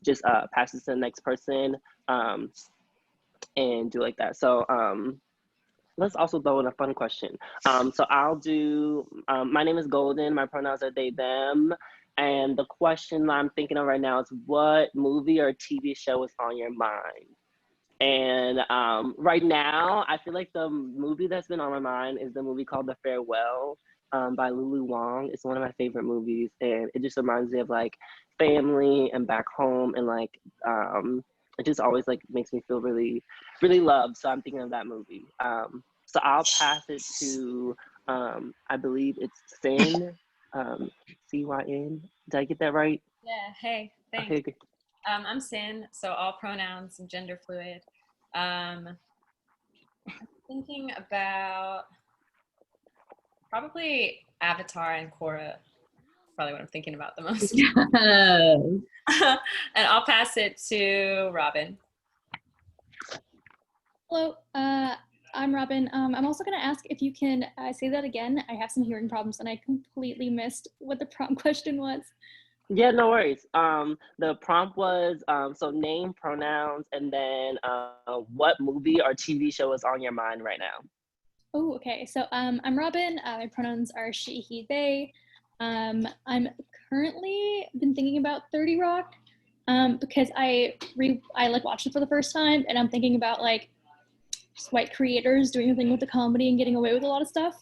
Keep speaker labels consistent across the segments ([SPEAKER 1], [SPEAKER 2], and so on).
[SPEAKER 1] just pass it to the next person and do like that. So let's also throw in a fun question. So I'll do, my name is Golden, my pronouns are they, them. And the question I'm thinking of right now is what movie or TV show is on your mind? And right now, I feel like the movie that's been on my mind is the movie called The Farewell by Lulu Wang. It's one of my favorite movies, and it just reminds me of like family and back home, and like it just always like makes me feel really, really loved. So I'm thinking of that movie. So I'll pass it to I believe it's Sin, CYN. Did I get that right?
[SPEAKER 2] Yeah. Hey. Thanks.
[SPEAKER 1] Okay, good.
[SPEAKER 2] I'm Sin, so all pronouns and gender fluid. I'm thinking about probably Avatar and Korra. Probably what I'm thinking about the most. And I'll pass it to Robyn.
[SPEAKER 3] Hello, I'm Robyn. I'm also going to ask if you can say that again. I have some hearing problems and I completely missed what the prompt question was.
[SPEAKER 1] Yeah, no worries. The prompt was so name, pronouns, and then what movie or TV show is on your mind right now?
[SPEAKER 3] Oh, okay. So I'm Robyn. My pronouns are she, he, they. I'm currently been thinking about 30 Rock because I like watched it for the first time, and I'm thinking about like just white creators doing a thing with the comedy and getting away with a lot of stuff.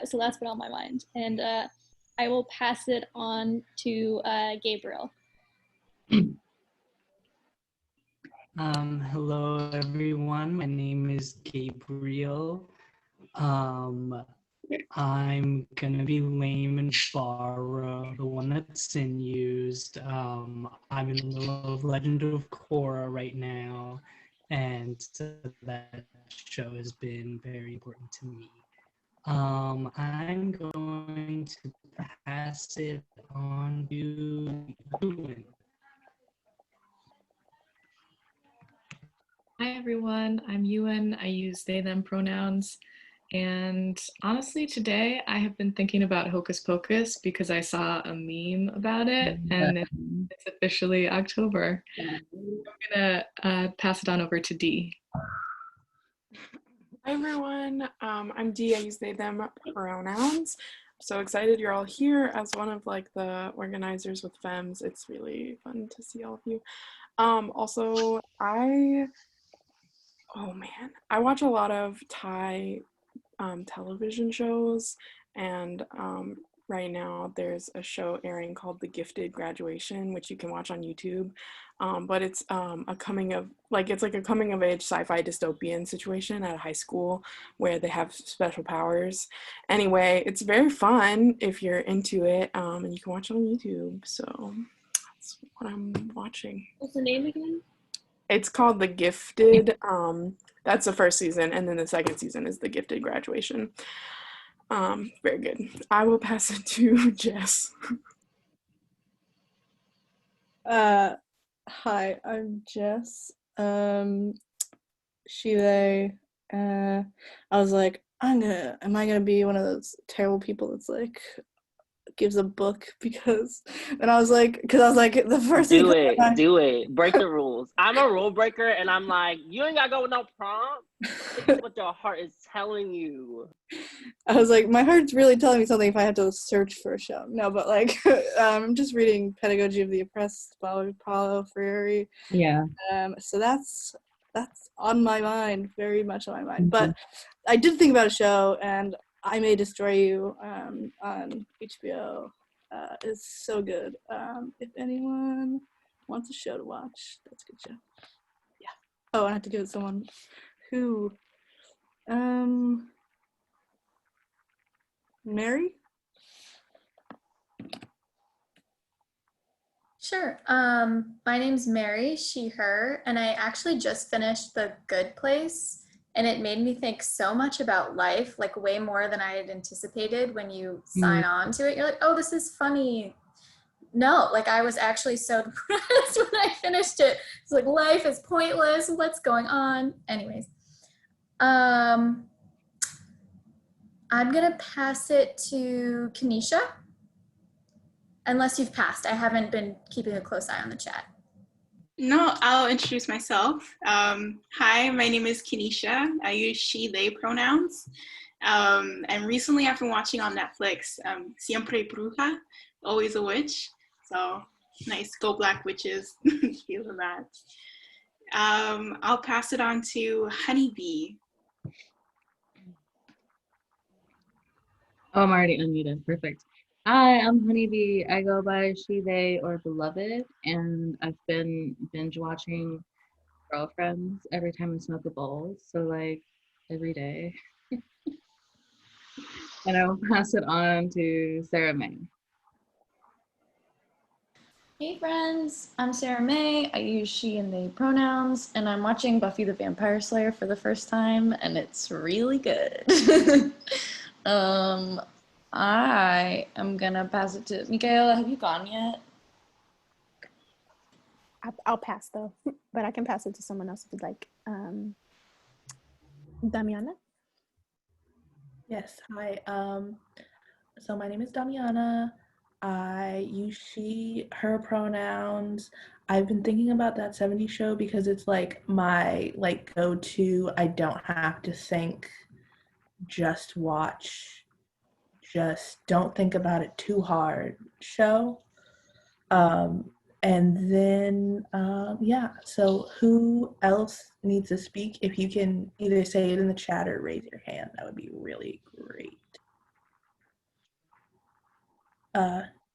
[SPEAKER 3] So that's been on my mind, and I will pass it on to Gabriel.
[SPEAKER 4] Hello everyone, my name is Gabriel. I'm gonna be lame and borrow the one that Sin used. I'm in the middle of Legend of Korra right now, and so that show has been very important to me. I'm going to pass it on to Ewan.
[SPEAKER 5] Hi everyone, I'm Ewan. I use they, them pronouns. And honestly, today I have been thinking about Hocus Pocus because I saw a meme about it and it's officially October. I'm gonna pass it on over to Dee.
[SPEAKER 6] Hi everyone, I'm Dee. I use they, them pronouns. I'm so excited you're all here as one of like the organizers with FEMS. It's really fun to see all of you. Also, I watch a lot of Thai television shows, and right now there's a show airing called The Gifted Graduation, which you can watch on YouTube. But it's a coming of age sci-fi dystopian situation at a high school where they have special powers. Anyway, it's very fun if you're into it, and you can watch it on YouTube. So that's what I'm watching.
[SPEAKER 3] What's the name again?
[SPEAKER 6] It's called The Gifted. That's the first season, and then the second season is The Gifted Graduation. Very good. I will pass it to Jess.
[SPEAKER 7] Hi, I'm Jess. She, they. I was like, am I gonna be one of those terrible people that's like gives a book because the first
[SPEAKER 1] do it, break the rules. I'm a rule breaker, and I'm like, you ain't gotta go with no prompt. It's what your heart is telling you.
[SPEAKER 7] I was like, my heart's really telling me something if I have to search for a show. No, but like I'm just reading Pedagogy of the Oppressed by Paulo Freire.
[SPEAKER 8] Yeah.
[SPEAKER 7] So that's on my mind, very much on my mind. But I did think about a show, and I May Destroy You on HBO. It's so good. If anyone wants a show to watch, that's a good show. Yeah. Oh, I have to give it to someone who, Mary?
[SPEAKER 9] Sure. My name's Mary, she, her, and I actually just finished The Good Place, and it made me think so much about life, like way more than I had anticipated. When you sign on to it, you're like, oh, this is funny. No, like I was actually so depressed when I finished it. It's like, life is pointless. What's going on? Anyways, I'm gonna pass it to Kanisha. Unless you've passed. I haven't been keeping a close eye on the chat.
[SPEAKER 8] No, I'll introduce myself. Hi, my name is Kenisha. I use she, they pronouns. And recently I've been watching on Netflix, Siempre Bruja, Always a Witch. So nice, go Black Witches, feel that. I'll pass it on to Honeybee.
[SPEAKER 10] Oh, I'm already unmuted. Perfect. Hi, I'm Honeybee. I go by she, they, or beloved, and I've been binge watching Girlfriends every time I smoke a bowl, so like every day. And I will pass it on to Sarah May.
[SPEAKER 9] Hey friends, I'm Sarah May. I use she and they pronouns, and I'm watching Buffy the Vampire Slayer for the first time, and it's really good. I am gonna pass it to Michaela. Have you gone yet?
[SPEAKER 11] I'll pass though, but I can pass it to someone else if you'd like. Damiana?
[SPEAKER 12] Yes, hi. So my name is Damiana. I use she, her pronouns. I've been thinking about that 70s show because it's like my like go-to, I don't have to think, just watch, just don't think about it too hard show. And then, yeah, so who else needs to speak? If you can either say it in the chat or raise your hand, that would be really great.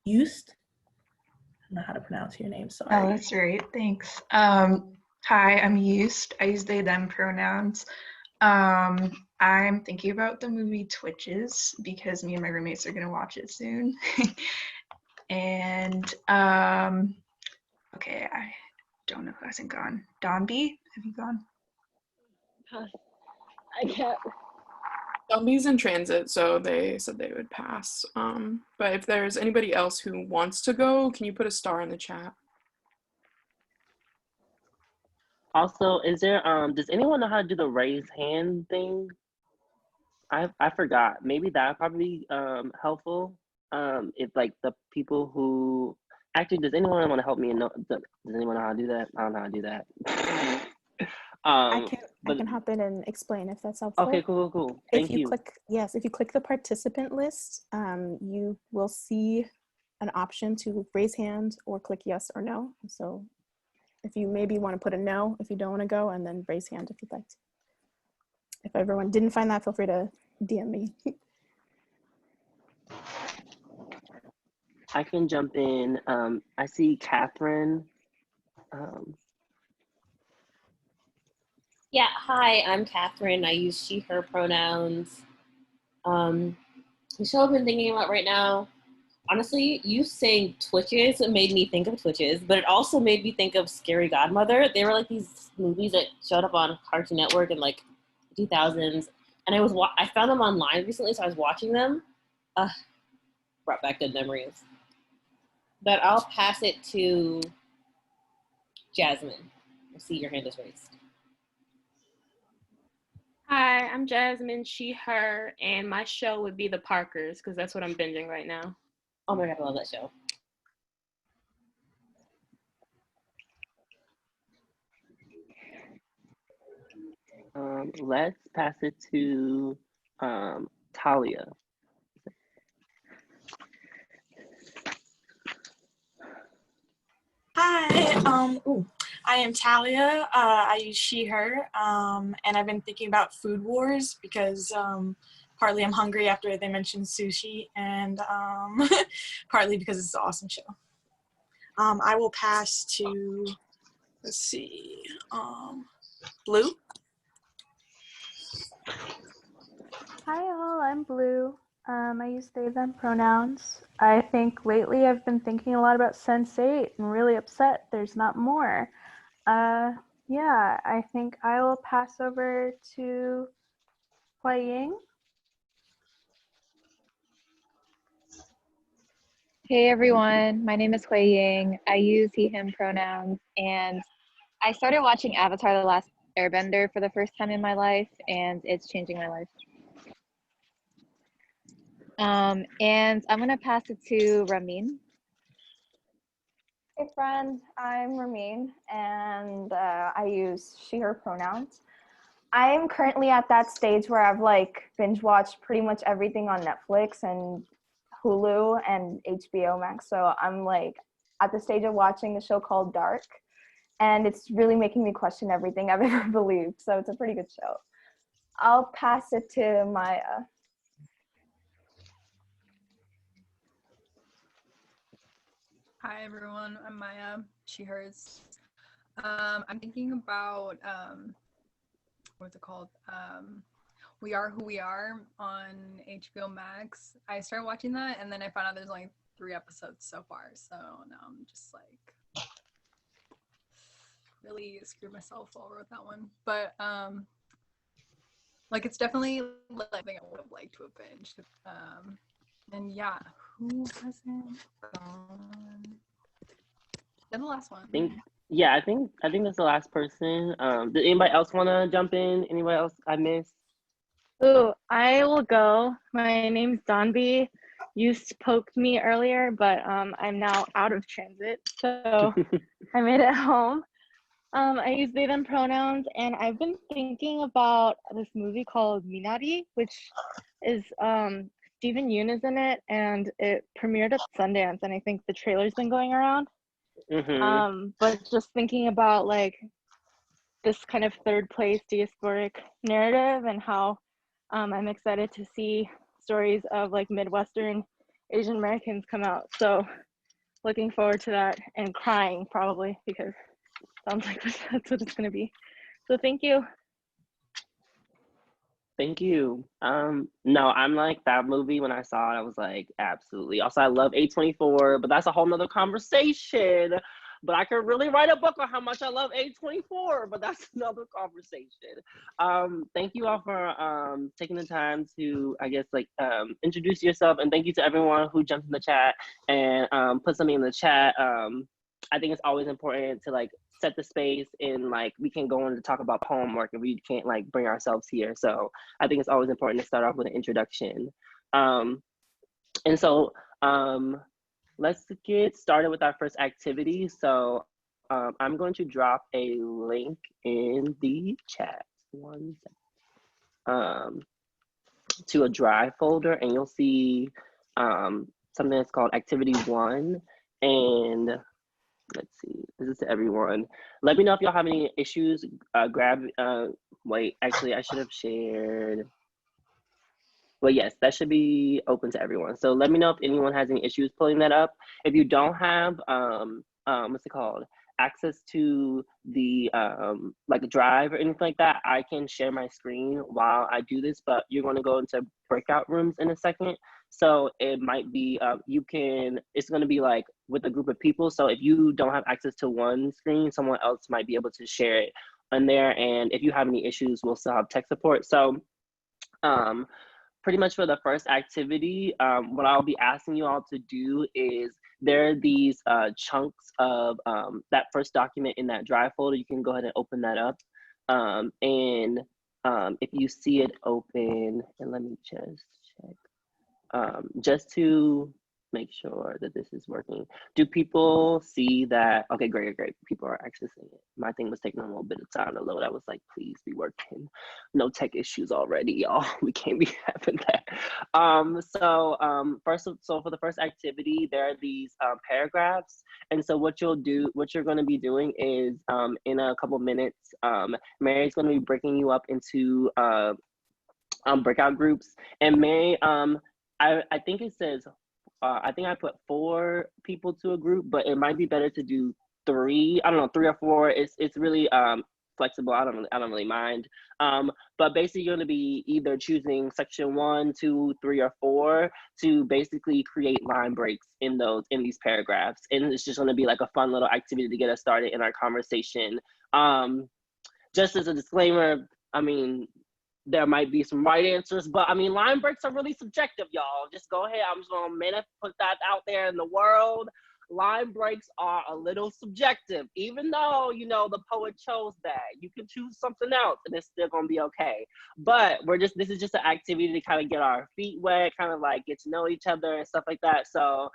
[SPEAKER 12] Used? I don't know how to pronounce your name, sorry.
[SPEAKER 13] Oh, that's right, thanks. Hi, I'm Used. I use they, them pronouns. I'm thinking about the movie Twitches because me and my roommates are gonna watch it soon. And, okay, I don't know who hasn't gone. Don B, have you gone?
[SPEAKER 6] I can't. Dumby's in transit, so they said they would pass. But if there's anybody else who wants to go, can you put a star in the chat?
[SPEAKER 1] Also, is there does anyone know how to do the raise hand thing? I forgot. Maybe that'd probably be helpful. If like the people who actually, does anyone want to help me and know, does anyone know how to do that? I don't know how to do that.
[SPEAKER 11] I can hop in and explain if that's helpful.
[SPEAKER 1] Okay, cool. Thank you.
[SPEAKER 11] If you click the participant list, you will see an option to raise hand or click yes or no. So if you maybe want to put a no if you don't want to go, and then raise hand if you'd like to. If everyone didn't find that, feel free to DM me.
[SPEAKER 1] I can jump in. I see Kathryn.
[SPEAKER 14] Yeah, hi, I'm Kathryn. I use she, her pronouns. The show I've been thinking about right now, honestly, you saying Twitches made me think of Twitches, but it also made me think of Scary Godmother. They were like these movies that showed up on Cartoon Network in like 2000s, and I found them online recently, so I was watching them. Brought back good memories. But I'll pass it to Jasmine. I see your hand is raised.
[SPEAKER 15] Hi, I'm Jasmine, she, her, and my show would be The Parkers because that's what I'm binging right now.
[SPEAKER 14] Oh my God, I love that show.
[SPEAKER 1] Let's pass it to Talia.
[SPEAKER 16] Hi, I am Talia. I use she, her, and I've been thinking about Food Wars because partly I'm hungry after they mentioned sushi, and partly because it's an awesome show. I will pass to, let's see, Blue.
[SPEAKER 17] Hi all, I'm Blue. I use they, them pronouns. I think lately I've been thinking a lot about Sense8 and really upset there's not more. Yeah, I think I will pass over to Hui Ying.
[SPEAKER 18] Hey everyone, my name is Hui Ying. I use he, him pronouns, and I started watching Avatar: The Last Airbender for the first time in my life, and it's changing my life. And I'm gonna pass it to Ramin.
[SPEAKER 19] Hey friend, I'm Ramin and I use she, her pronouns. I am currently at that stage where I've like binge watched pretty much everything on Netflix and Hulu and HBO Max. So I'm like at the stage of watching a show called Dark, and it's really making me question everything I've ever believed. So it's a pretty good show. I'll pass it to Maya.
[SPEAKER 20] Hi everyone, I'm Maya, she, hers. I'm thinking about, what's it called? We Are Who We Are on HBO Max. I started watching that and then I found out there's only 3 episodes so far. So now I'm just like, really screwed myself over with that one. But like it's definitely like something I would have liked to have binged. And yeah, who hasn't gone? Then the last one.
[SPEAKER 1] I think that's the last person. Did anybody else want to jump in? Anybody else I missed?
[SPEAKER 17] Ooh, I will go. My name's Donby. You spoke to me earlier, but I'm now out of transit, so I made it home. I use they, them pronouns, and I've been thinking about this movie called Minari, which is Stephen Yoon is in it, and it premiered at Sundance, and I think the trailer's been going around. But just thinking about like this kind of third place diasporic narrative and how I'm excited to see stories of like Midwestern Asian Americans come out. So looking forward to that and crying probably because sounds like that's what it's gonna be. So thank you.
[SPEAKER 1] Thank you. No, I'm like that movie when I saw it, I was like, absolutely. Also, I love A24, but that's a whole nother conversation. But I could really write a book on how much I love A24, but that's another conversation. Thank you all for taking the time to, I guess, like introduce yourself, and thank you to everyone who jumped in the chat and put something in the chat. I think it's always important to like set the space and like we can go on to talk about poem work and we can't like bring ourselves here. So I think it's always important to start off with an introduction. And so let's get started with our first activity. So I'm going to drop a link in the chat. One second. To a drive folder, and you'll see something that's called activity 1. And let's see, this is to everyone. Let me know if y'all have any issues. Wait, actually I should have shared. Well, yes, that should be open to everyone. So let me know if anyone has any issues pulling that up. If you don't have, what's it called? Access to the like a drive or anything like that, I can share my screen while I do this, but you're going to go into breakout rooms in a second. So it might be, it's going to be like with a group of people. So if you don't have access to one screen, someone else might be able to share it on there. And if you have any issues, we'll still have tech support. So pretty much for the first activity, what I'll be asking you all to do is there are these chunks of that first document in that drive folder. You can go ahead and open that up. And if you see it open, and let me just check, just to make sure that this is working. Do people see that? Okay, great. People are accessing it. My thing was taking a little bit of time to load. I was like, please be working. No tech issues already, y'all. We can't be having that. So for the first activity, there are these paragraphs. And so what you're going to be doing is in a couple minutes, Mary's going to be breaking you up into breakout groups. And Mary, I think it says, I think I put 4 people to a group, but it might be better to do 3. I don't know, 3 or 4. It's really flexible. I don't really mind. But basically, you're going to be either choosing section 1, 2, 3, or 4 to basically create line breaks in these paragraphs, and it's just going to be like a fun little activity to get us started in our conversation. Just as a disclaimer, I mean, there might be some right answers, but I mean, line breaks are really subjective, y'all. Just go ahead. I'm just gonna put that out there in the world. Line breaks are a little subjective, even though, you know, the poet chose that. You can choose something else and it's still gonna be okay. But this is just an activity to kind of get our feet wet, kind of like get to know each other and stuff like that. So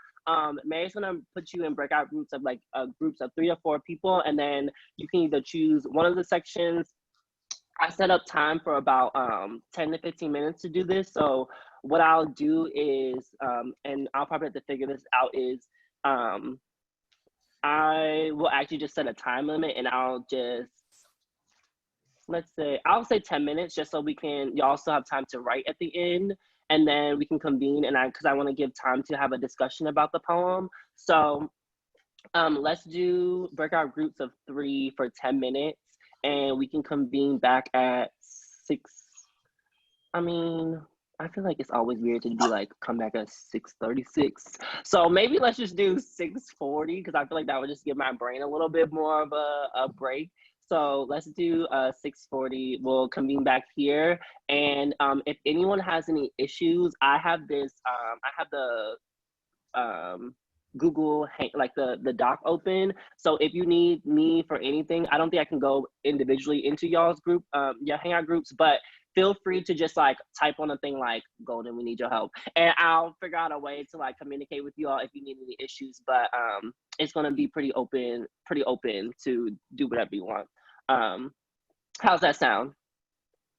[SPEAKER 1] Mary's gonna put you in breakout groups of like groups of 3 or 4 people, and then you can either choose one of the sections. I set up time for about 10 to 15 minutes to do this. So what I'll do is, and I'll probably have to figure this out, is I will actually just set a time limit, and I'll just, I'll say 10 minutes just so you also have time to write at the end, and then we can convene, and because I want to give time to have a discussion about the poem. So let's do breakout groups of 3 for 10 minutes, and we can convene back at 6. I mean, I feel like it's always weird to be like, come back at 6:36. So maybe let's just do 6:40, because I feel like that would just give my brain a little bit more of a break. So let's do 6:40. We'll convene back here. And if anyone has any issues, I have this, I have the Google like the doc open. So if you need me for anything, I don't think I can go individually into y'all's group, your hangout groups, but feel free to just like type on a thing like, Golden, we need your help. And I'll figure out a way to like communicate with you all if you need any issues, but it's gonna be pretty open to do whatever you want. How's that sound?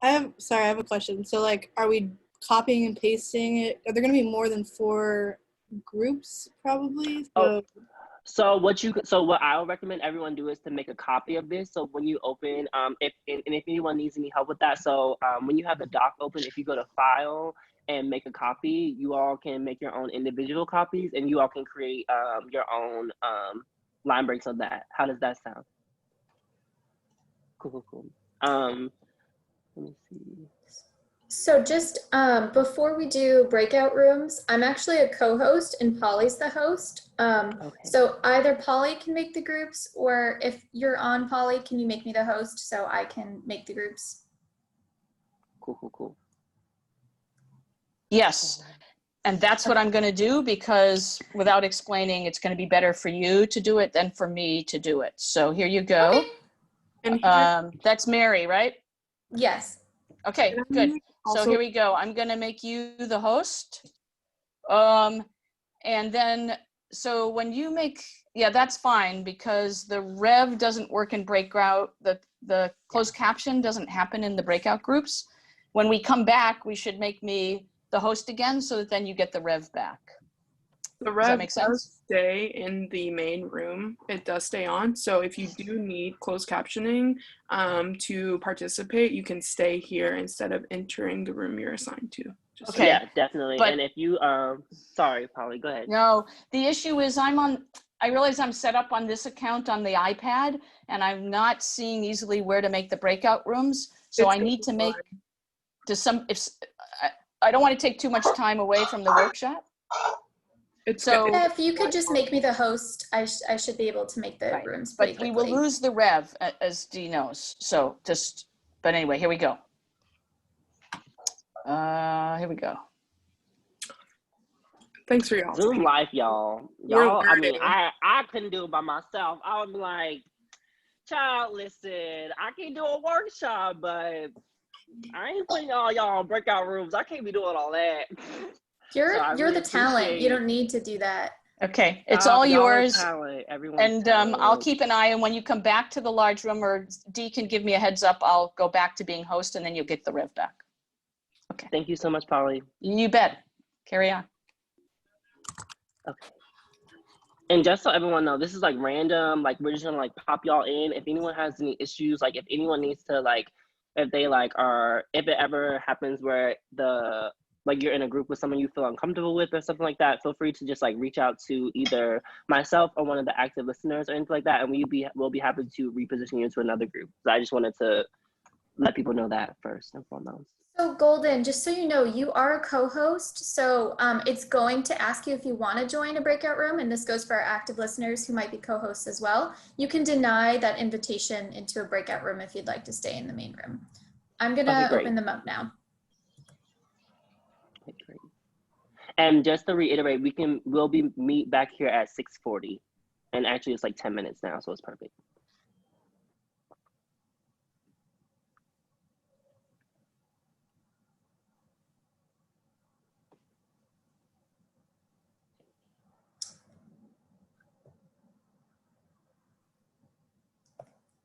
[SPEAKER 7] I have a question. So like, are we copying and pasting it? Are there gonna be more than 4 groups probably?
[SPEAKER 1] So what I would recommend everyone do is to make a copy of this. So when you open, if anyone needs any help with that, so when you have the doc open, if you go to File and make a copy, you all can make your own individual copies, and you all can create your own line breaks of that. How does that sound? Cool. Let me see.
[SPEAKER 9] So just before we do breakout rooms, I'm actually a co-host and Polly's the host. So either Polly can make the groups, or if you're on, Polly, can you make me the host so I can make the groups?
[SPEAKER 1] Cool.
[SPEAKER 21] Yes, and that's what I'm going to do, because without explaining, it's going to be better for you to do it than for me to do it. So here you go.
[SPEAKER 6] Okay.
[SPEAKER 21] That's Mary, right?
[SPEAKER 9] Yes.
[SPEAKER 21] Okay, good. So here we go. I'm going to make you the host. And then, so when you make, yeah, that's fine, because the rev doesn't work in breakout. The closed caption doesn't happen in the breakout groups. When we come back, we should make me the host again, so that then you get the rev back.
[SPEAKER 6] The
[SPEAKER 21] Does that
[SPEAKER 6] rev
[SPEAKER 21] make sense?
[SPEAKER 6] does stay in the main room. It does stay on. So if you do need closed captioning to participate, you can stay here instead of entering the room you're assigned to.
[SPEAKER 21] Okay.
[SPEAKER 1] Yeah, definitely.
[SPEAKER 21] But,
[SPEAKER 1] and if you, sorry, Polly, go ahead.
[SPEAKER 21] No, the issue is I realize I'm set up on this account on the iPad, and I'm not seeing easily where to make the breakout rooms. So I need to make I don't want to take too much time away from the workshop.
[SPEAKER 9] Yeah, if you could just make me the host, I should be able to make the rooms pretty
[SPEAKER 21] But we
[SPEAKER 9] quickly.
[SPEAKER 21] will lose the rev, as Dee knows. So but anyway, here we go. Here we go.
[SPEAKER 6] Thanks for y'all.
[SPEAKER 1] Zoom life, y'all. I mean, I couldn't do it by myself. I would be like, child, listen, I can do a workshop, but I ain't putting all y'all in breakout rooms. I can't be doing all that.
[SPEAKER 9] You're
[SPEAKER 1] really
[SPEAKER 9] the talent. You don't need to do that.
[SPEAKER 21] Okay, it's all yours.
[SPEAKER 1] Talent.
[SPEAKER 21] And I'll keep an eye, and when you come back to the large room, or Dee can give me a heads up, I'll go back to being host, and then you'll get the rev back. Okay.
[SPEAKER 1] Thank you so much, Polly.
[SPEAKER 21] You bet. Carry on.
[SPEAKER 1] Okay. And just so everyone knows, this is like random, like we're just gonna like pop y'all in. If anyone has any issues, like if anyone needs to like, if it ever happens where you're in a group with someone you feel uncomfortable with or something like that, feel free to just like reach out to either myself or one of the active listeners or anything like that, and we'll be happy to reposition you into another group. So I just wanted to let people know that first and foremost.
[SPEAKER 9] So Golden, just so you know, you are a co-host, so it's going to ask you if you want to join a breakout room, and this goes for our active listeners who might be co-hosts as well. You can deny that invitation into a breakout room if you'd like to stay in the main room. I'm gonna open them up now.
[SPEAKER 1] Okay, great. And just to reiterate, we'll meet back here at 6:40, and actually it's like 10 minutes now, so it's perfect.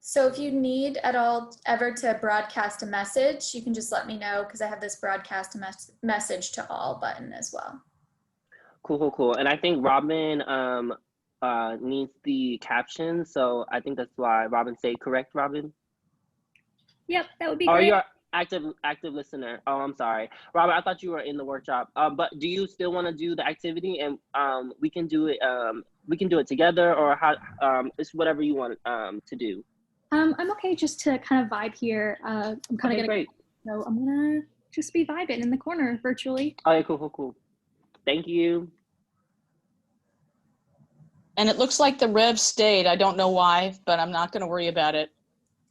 [SPEAKER 9] So if you need at all ever to broadcast a message, you can just let me know because I have this broadcast a message to all button as well.
[SPEAKER 1] Cool. And I think Robyn needs the caption, so I think that's why Robyn said correct, Robyn?
[SPEAKER 3] Yep, that would be
[SPEAKER 1] Or
[SPEAKER 3] great.
[SPEAKER 1] you're active listener. Oh, I'm sorry. Robyn, I thought you were in the workshop. But do you still want to do the activity, and we can do it together, or how it's whatever you want to do.
[SPEAKER 3] I'm okay just to kind of vibe here. I'm kind of
[SPEAKER 1] great.
[SPEAKER 3] So I'm gonna just be vibing in the corner virtually.
[SPEAKER 1] Okay, cool. Thank you.
[SPEAKER 21] And it looks like the rev stayed. I don't know why, but I'm not going to worry about it.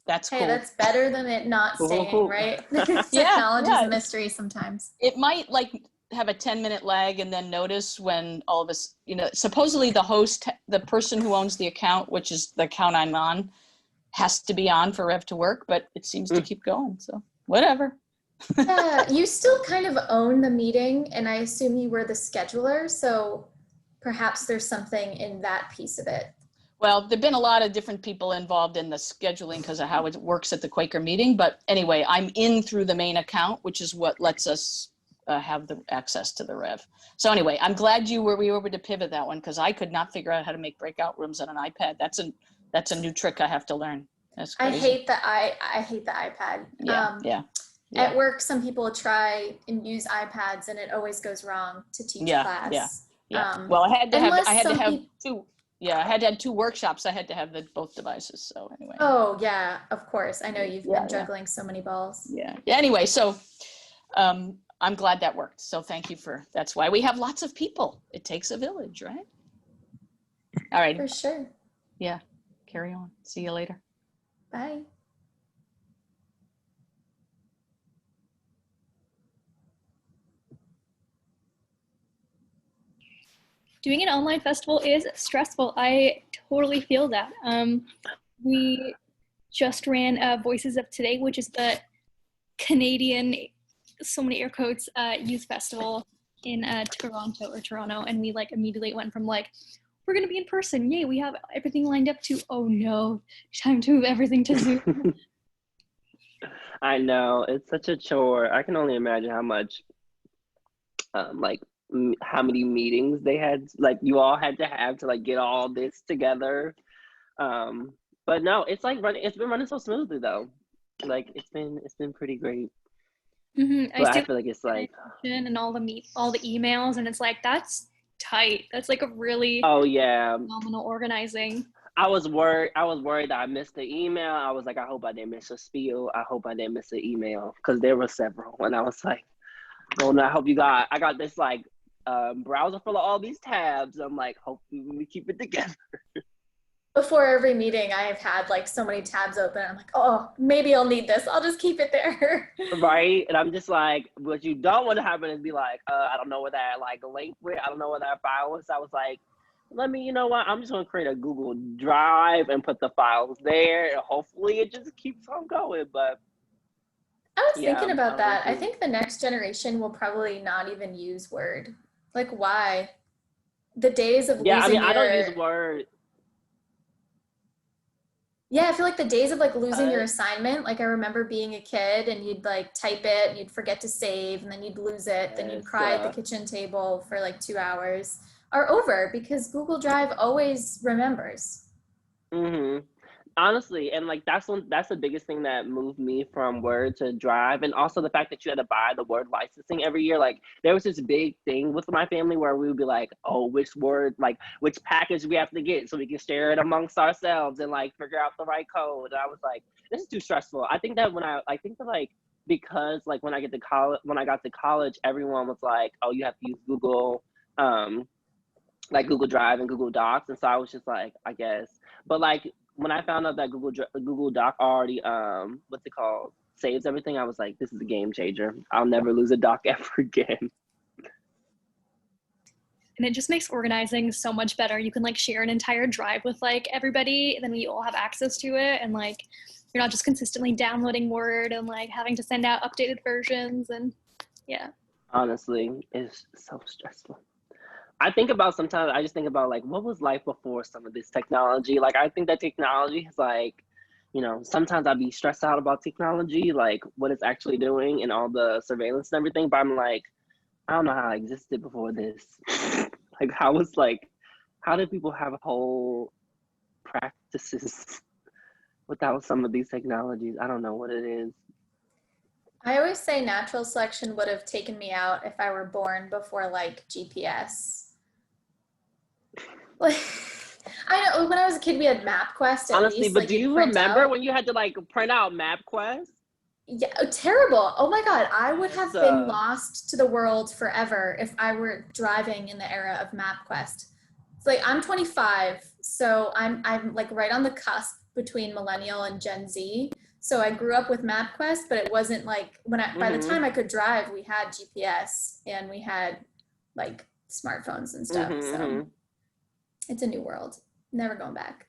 [SPEAKER 21] That's cool.
[SPEAKER 9] Hey, that's better than it not staying, right? Technology is a mystery sometimes.
[SPEAKER 21] It might like have a 10-minute lag and then notice when all of us, supposedly the host, the person who owns the account, which is the account I'm on, has to be on for rev to work, but it seems to keep going. So whatever.
[SPEAKER 9] Yeah, you still kind of own the meeting, and I assume you were the scheduler. So perhaps there's something in that piece of it.
[SPEAKER 21] Well, there've been a lot of different people involved in the scheduling because of how it works at the Quaker meeting. But anyway, I'm in through the main account, which is what lets us have the access to the rev. So anyway, I'm glad we were able to pivot that one because I could not figure out how to make breakout rooms on an iPad. That's a new trick I have to learn. That's crazy.
[SPEAKER 9] I hate the iPad.
[SPEAKER 21] Yeah.
[SPEAKER 9] At work, some people try and use iPads, and it always goes wrong to teach class.
[SPEAKER 21] Yeah. Well, I had to have two workshops. I had to have both devices. So anyway.
[SPEAKER 9] Oh yeah, of course. I know you've been juggling so many balls.
[SPEAKER 21] Yeah. Anyway, so I'm glad that worked. So thank you that's why we have lots of people. It takes a village, right? All right.
[SPEAKER 9] For sure.
[SPEAKER 21] Yeah. Carry on. See you later.
[SPEAKER 9] Bye.
[SPEAKER 3] Doing an online festival is stressful. I totally feel that. We just ran Voices of Today, which is the Canadian, so many air quotes, youth festival in Toronto, and we immediately went from we're gonna be in person, yay, we have everything lined up, to oh no, time to move everything to Zoom.
[SPEAKER 1] I know, it's such a chore. I can only imagine how much how many meetings they had, you all had to have to get all this together. But no, it's been running so smoothly though. It's been pretty great.
[SPEAKER 3] Mm-hmm.
[SPEAKER 1] But I feel like it's
[SPEAKER 3] and all the emails, and it's that's tight. That's a really phenomenal organizing.
[SPEAKER 1] I was worried that I missed the email. I was I hope I didn't miss a spiel. I hope I didn't miss an email, because there were several, and I was oh no, I got this browser full of all these tabs. I'm hopefully we keep it together.
[SPEAKER 9] Before every meeting, I have had so many tabs open. I'm oh, maybe I'll need this. I'll just keep it there.
[SPEAKER 1] Right, and I'm just what you don't want to happen is be I don't know where that link went. I don't know where that file was. I was let me, you know what? I'm just gonna create a Google Drive and put the files there, and hopefully it just keeps on going. But
[SPEAKER 9] I was thinking about that. I think the next generation will probably not even use Word. Why? The days of losing
[SPEAKER 1] I don't use Word.
[SPEAKER 9] Yeah, I feel the days of losing your assignment, I remember being a kid and you'd type it and you'd forget to save and then you'd lose it, then you'd cry at the kitchen table for 2 hours, are over because Google Drive always remembers.
[SPEAKER 1] Mm-hmm. Honestly, and that's the biggest thing that moved me from Word to Drive, and also the fact that you had to buy the Word licensing every year. There was this big thing with my family where we would be oh, which Word, which package we have to get so we can share it amongst ourselves and figure out the right code. And I was this is too stressful. I think that because when I got to college, everyone was oh, you have to use Google, Google Drive and Google Docs, and so I was just I guess, but when I found out that Google Doc already saves everything, I was this is a game changer. I'll never lose a doc ever again.
[SPEAKER 3] And it just makes organizing so much better. You can share an entire drive with everybody, and then we all have access to it, and you're not just consistently downloading Word and having to send out updated versions, and yeah.
[SPEAKER 1] Honestly, it's so stressful. I just think about what was life before some of this technology. I think that technology has you know, sometimes I'd be stressed out about technology, like what it's actually doing and all the surveillance and everything. But I'm like, I don't know how I existed before this. Like, how did people have whole practices without some of these technologies? I don't know what it is.
[SPEAKER 9] I always say natural selection would have taken me out if I were born before like GPS. Like, I know when I was a kid we had MapQuest at
[SPEAKER 1] Honestly,
[SPEAKER 9] least.
[SPEAKER 1] but
[SPEAKER 9] Like,
[SPEAKER 1] do
[SPEAKER 9] you'd
[SPEAKER 1] you
[SPEAKER 9] print
[SPEAKER 1] remember
[SPEAKER 9] out.
[SPEAKER 1] when you had to like print out MapQuest?
[SPEAKER 9] Yeah, terrible. Oh my God, I would have been lost to the world forever if I were driving in the era of MapQuest. It's like I'm 25, so I'm like right on the cusp between millennial and Gen Z. So I grew up with MapQuest, but it wasn't like by the time I could drive, we had GPS and we had like smartphones and stuff. So it's a new world. Never going back.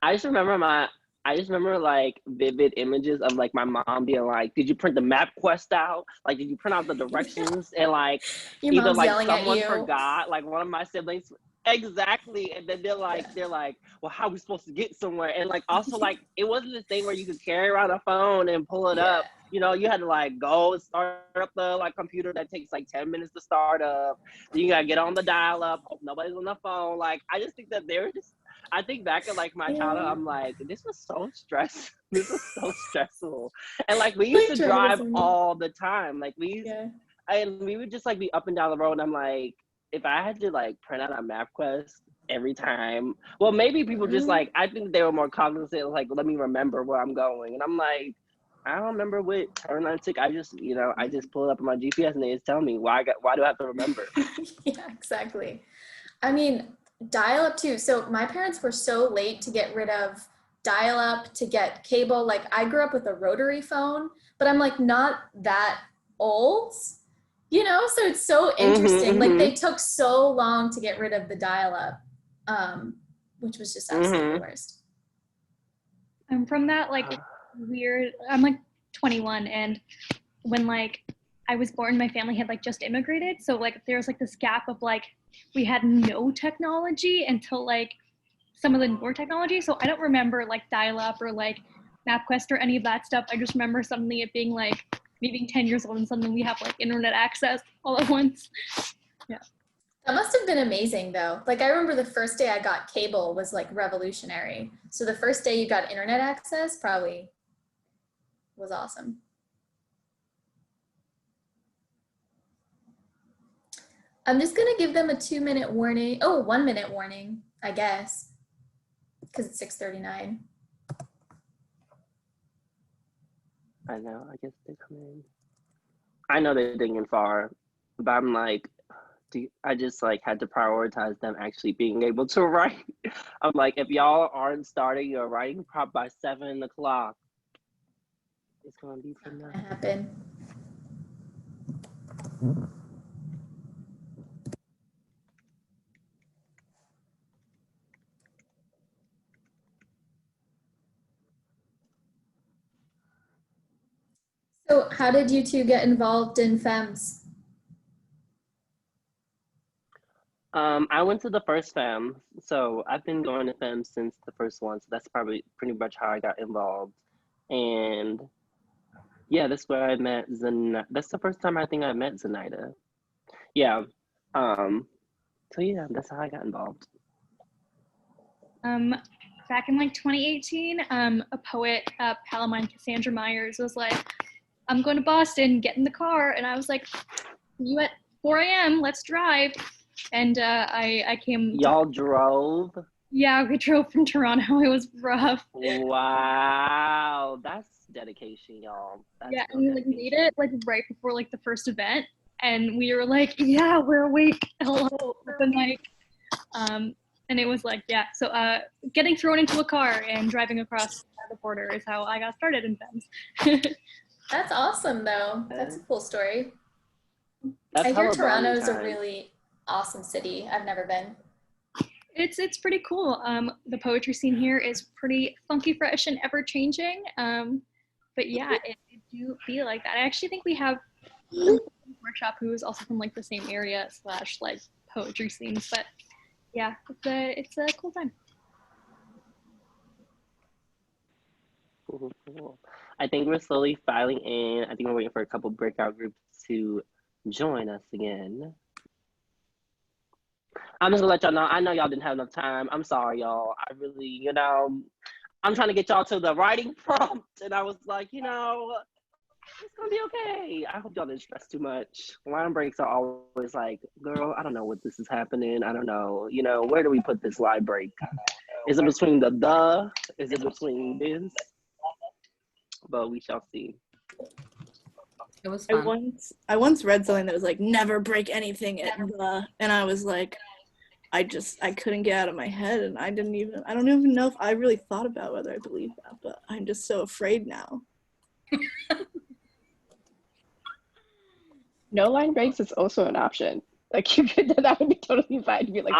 [SPEAKER 1] I just remember like vivid images of like my mom being like, "Did you print the MapQuest out? Like, did you print out the directions?" And like,
[SPEAKER 9] Your
[SPEAKER 1] either
[SPEAKER 9] mom's
[SPEAKER 1] like
[SPEAKER 9] yelling at
[SPEAKER 1] someone
[SPEAKER 9] you.
[SPEAKER 1] forgot, like one of my siblings. Exactly, and then they're like, "Well, how are we supposed to get somewhere?" And like, also like, it wasn't this thing where you could carry around a phone and pull it up. You know, you had to like go and start up the like computer that takes like 10 minutes to start up. Then you gotta get on the dial up. Hope nobody's on the phone. Like, I just think that I think back at like my childhood, I'm like, this was so stressful. This was so stressful. And like, we used to drive all the time. Like we would just like be up and down the road. And I'm like, if I had to like print out a MapQuest every time, well, maybe people just like, I think they were more cognizant, like, let me remember where I'm going. And I'm like, I don't remember what turn I took. I just pull it up on my GPS and they just tell me why do I have to remember?
[SPEAKER 9] Yeah, exactly. I mean, dial-up too. So my parents were so late to get rid of dial-up, to get cable. Like, I grew up with a rotary phone, but I'm like not that old, you know? So it's so interesting. Like, they took so long to get rid of the dial-up, which was just absolutely the worst.
[SPEAKER 3] I'm from that like weird, I'm like 21, and when like I was born, my family had like just immigrated. So like there's like this gap of like, we had no technology until like some of the newer technology. So I don't remember like dial-up or like MapQuest or any of that stuff. I just remember suddenly it being like me being 10 years old and suddenly we have like internet access all at once. Yeah.
[SPEAKER 9] That must have been amazing though. Like, I remember the first day I got cable was like revolutionary. So the first day you got internet access probably was awesome. I'm just gonna give them a 2-minute warning. Oh, 1-minute warning, I guess, because it's 6:39.
[SPEAKER 1] I know, I guess they're coming. I know they're thinking far, but I'm like, I just like had to prioritize them actually being able to write. I'm like, if y'all aren't starting your writing prop by 7 o'clock, it's gonna be for nothing.
[SPEAKER 9] Happen. So how did you two get involved in FEMS?
[SPEAKER 1] I went to the first FEM, so I've been going to FEM since the first one, so that's probably pretty much how I got involved. And yeah, that's where I met that's the first time I think I met Zenaida. Yeah. So yeah, that's how I got involved.
[SPEAKER 3] Back in like 2018, a poet, pal of mine, Cassandra Myers, was like, I'm going to Boston, get in the car. And I was like, you at 4 a.m., let's drive. And I came.
[SPEAKER 1] Y'all drove?
[SPEAKER 3] Yeah, we drove from Toronto. It was rough.
[SPEAKER 1] Wow, that's dedication, y'all. That's
[SPEAKER 3] yeah, and we like made it like right before like the first event. And we were like, yeah, we're awake. Hello, open mic. And it was like, yeah, so getting thrown into a car and driving across the border is how I got started in FEMS.
[SPEAKER 9] That's awesome, though. That's a cool story.
[SPEAKER 1] That's
[SPEAKER 9] I hear
[SPEAKER 1] hella bonding
[SPEAKER 9] Toronto's a
[SPEAKER 1] time.
[SPEAKER 9] really awesome city. I've never been.
[SPEAKER 3] It's pretty cool. The poetry scene here is pretty funky, fresh, and ever-changing. But yeah, it do feel like that. I actually think we have a workshop who is also from like the same area / like poetry scenes. But yeah, it's a cool time.
[SPEAKER 1] Cool. I think we're slowly filing in. I think we're waiting for a couple breakout groups to join us again. I'm just gonna let y'all know. I know y'all didn't have enough time. I'm sorry, y'all. I really, I'm trying to get y'all to the writing prompt, and I was like, it's gonna be okay. I hope y'all didn't stress too much. Line breaks are always like, girl, I don't know what this is happening. I don't know. Where do we put this line break? Is it between the? Is it between this? But we shall see.
[SPEAKER 10] It was
[SPEAKER 7] fun. I once read something that was like, never break anything at the, and I was like, I couldn't get out of my head, and I don't even know if I really thought about whether I believe that, but I'm just so afraid now.
[SPEAKER 2] No line breaks is also an option. Like that would be totally fine to be like,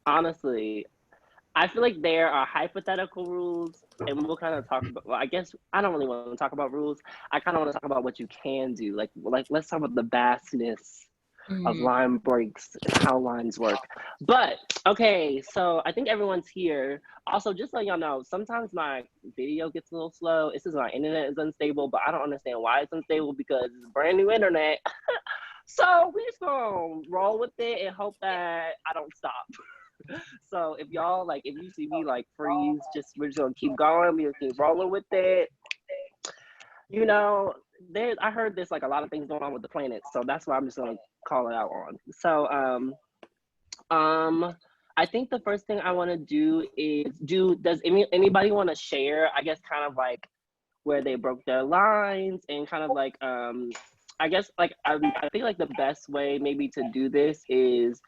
[SPEAKER 1] honestly, I feel like there are hypothetical rules, and we'll kind of talk about, well, I guess I don't really want to talk about rules. I kind of want to talk about what you can do. Like let's talk about the vastness of line breaks and how lines work. But okay, so I think everyone's here. Also, just so y'all know, sometimes my video gets a little slow. It's just my internet is unstable, but I don't understand why it's unstable because it's brand new internet. So we just gonna roll with it and hope that I don't stop. So if y'all if you see me freeze, we're just gonna keep going. We'll keep rolling with it. I heard there's a lot of things going on with the planet, so that's why I'm just gonna call it out on. So I think the first thing I want to do is does anybody want to share, I guess, kind of where they broke their lines and kind of I guess I think the best way maybe to do this is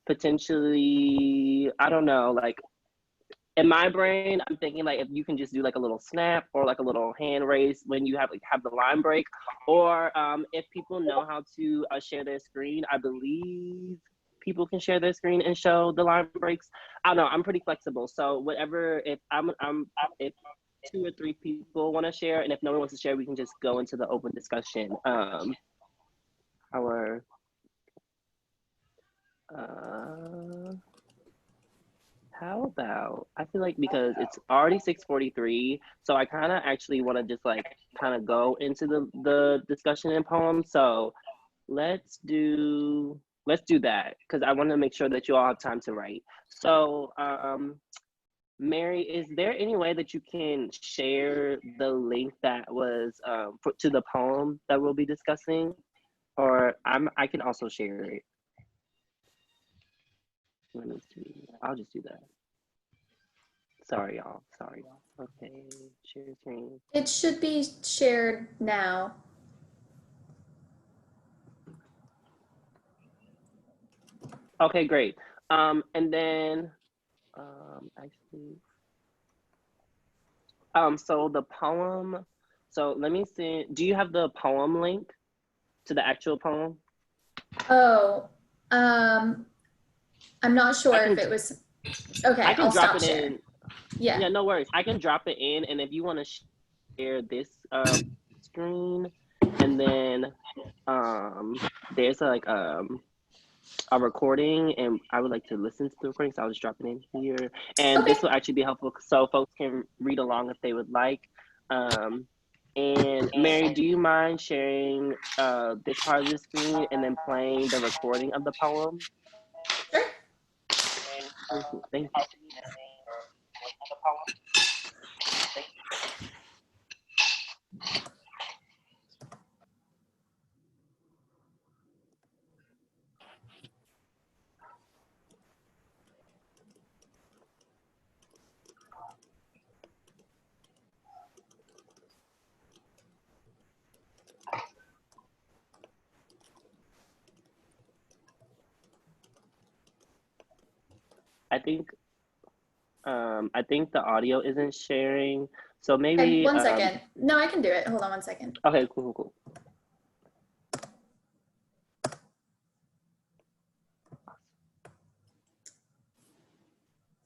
[SPEAKER 1] potentially, I don't know, in my brain, I'm thinking if you can just do a little snap or a little hand raise when you have the line break, or if people know how to share their screen, I believe people can share their screen and show the line breaks. I don't know, I'm pretty flexible. So whatever, if if 2 or 3 people want to share, and if no one wants to share, we can just go into the open discussion. How about, I feel because it's already 6:43, so I kind of actually want to just kind of go into the discussion and poem. So let's do that, because I want to make sure that you all have time to write. So Mary, is there any way that you can share the link that was put to the poem that we'll be discussing? Or I can also share it. Let me see. I'll just do that. Sorry, y'all. Okay, share screen.
[SPEAKER 9] It should be shared now.
[SPEAKER 1] Okay, great. And then actually, so the poem. So let me see. Do you have the poem link to the actual poem?
[SPEAKER 9] Oh, I'm not sure if it was. Okay,
[SPEAKER 1] I can
[SPEAKER 9] I'll
[SPEAKER 1] drop
[SPEAKER 9] stop
[SPEAKER 1] it
[SPEAKER 9] sharing.
[SPEAKER 1] in.
[SPEAKER 9] Yeah.
[SPEAKER 1] Yeah, no worries. I can drop it in, and if you want to share this screen, and then there's a recording, and I would like to listen to the recording, so I'll just drop it in here. And this will actually be helpful so folks can read along if they would like. And Mary, do you mind sharing this part of the screen and then playing the recording of the poem? Sure. Thank you. I think the audio isn't sharing, so maybe.
[SPEAKER 9] Okay, one second. No, I can do it. Hold on 1 second.
[SPEAKER 1] Okay, cool.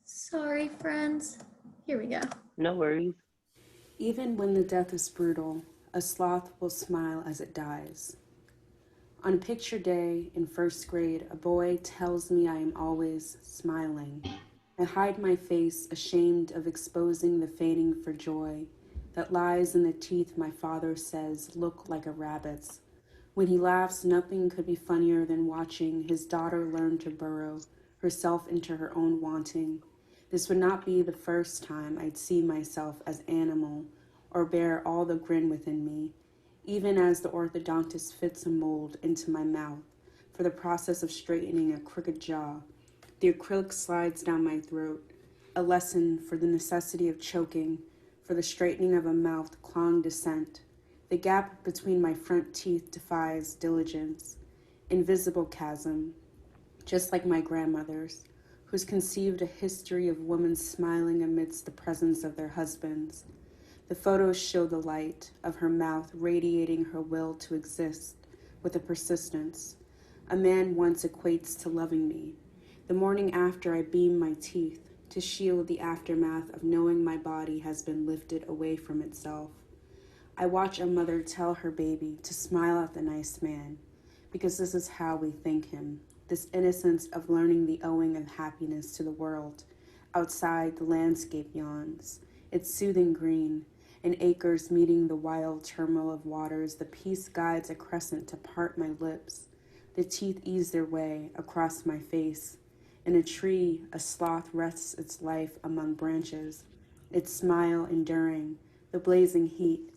[SPEAKER 9] Sorry, friends. Here we go.
[SPEAKER 1] No worries.
[SPEAKER 22] Even when the death is brutal, a sloth will smile as it dies. On picture day in first grade, a boy tells me I am always smiling. I hide my face, ashamed of exposing the feigning for joy that lies in the teeth my father says look like a rabbit's. When he laughs, nothing could be funnier than watching his daughter learn to burrow herself into her own wanting. This would not be the first time I'd see myself as animal or bear all the grin within me, even as the orthodontist fits a mold into my mouth for the process of straightening a crooked jaw. The acrylic slides down my throat, a lesson for the necessity of choking, for the straightening of a mouth clawing descent. The gap between my front teeth defies diligence, invisible chasm, just like my grandmother's, who's conceived a history of women smiling amidst the presence of their husbands. The photos show the light of her mouth radiating her will to exist with a persistence a man once equates to loving me. The morning after, I beam my teeth to shield the aftermath of knowing my body has been lifted away from itself. I watch a mother tell her baby to smile at the nice man, because this is how we thank him, this innocence of learning the owing of happiness to the world. Outside, the landscape yawns, its soothing green, in acres meeting the wild turmoil of waters. The peace guides a crescent to part my lips. The teeth ease their way across my face. In a tree, a sloth rests its life among branches, its smile enduring the blazing heat.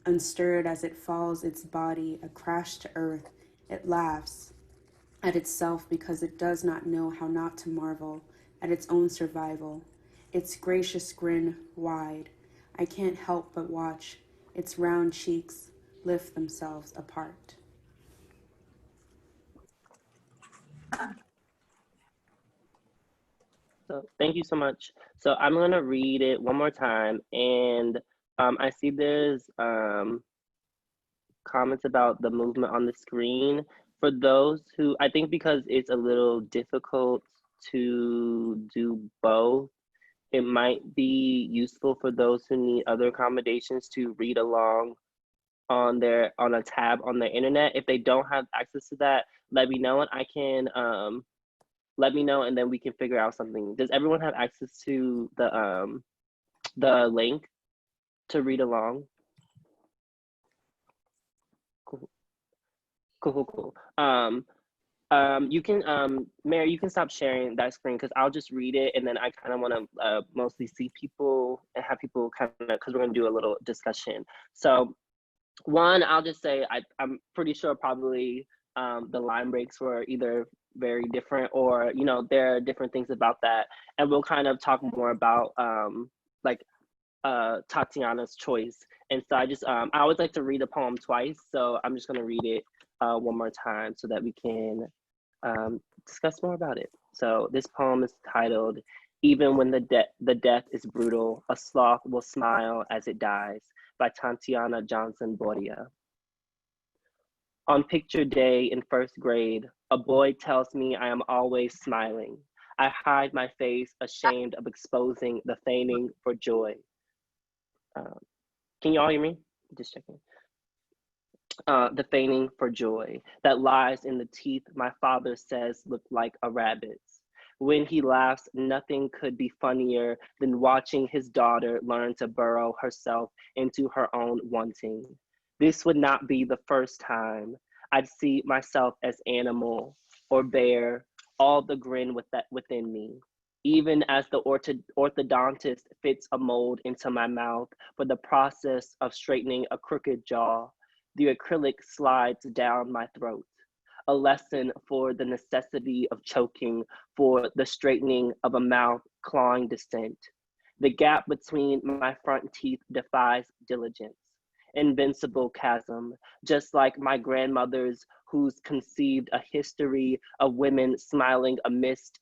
[SPEAKER 22] Unstirred as it falls, its body a crash to earth, it laughs at itself because it does not know how not to marvel at its own survival. Its gracious grin wide, I can't help but watch its round cheeks lift themselves apart.
[SPEAKER 1] So thank you so much. So I'm gonna read it one more time, and I see there's comments about the movement on the screen. For those who, I think because it's a little difficult to do both, it might be useful for those who need other accommodations to read along on a tab on their internet. If they don't have access to that, let me know and I can let me know and then we can figure out something. Does everyone have access to the link to read along? Cool. You can Mary, you can stop sharing that screen because I'll just read it and then I kind of want to mostly see people and have people kind of, because we're going to do a little discussion. So one, I'll just say I'm pretty sure probably the line breaks were either very different or, you know, there are different things about that. And we'll kind of talk more about Tatiana's choice. And so I always like to read a poem twice. So I'm just going to read it one more time so that we can discuss more about it. So this poem is titled, Even When the Death is Brutal, a Sloth Will Smile as It Dies, by Tatiana Johnson-Boria. On picture day in first grade, a boy tells me I am always smiling. I hide my face, ashamed of exposing the feigning for joy. Can you all hear me? Just checking. The feigning for joy that lies in the teeth my father says look like a rabbit's. When he laughs, nothing could be funnier than watching his daughter learn to burrow herself into her own wanting. This would not be the first time I'd see myself as animal or bear all the grin within me. Even as the orthodontist fits a mold into my mouth for the process of straightening a crooked jaw, the acrylic slides down my throat. A lesson for the necessity of choking, for the straightening of a mouth clawing descent. The gap between my front teeth defies diligence. Invincible chasm, just like my grandmother's who's conceived a history of women smiling amidst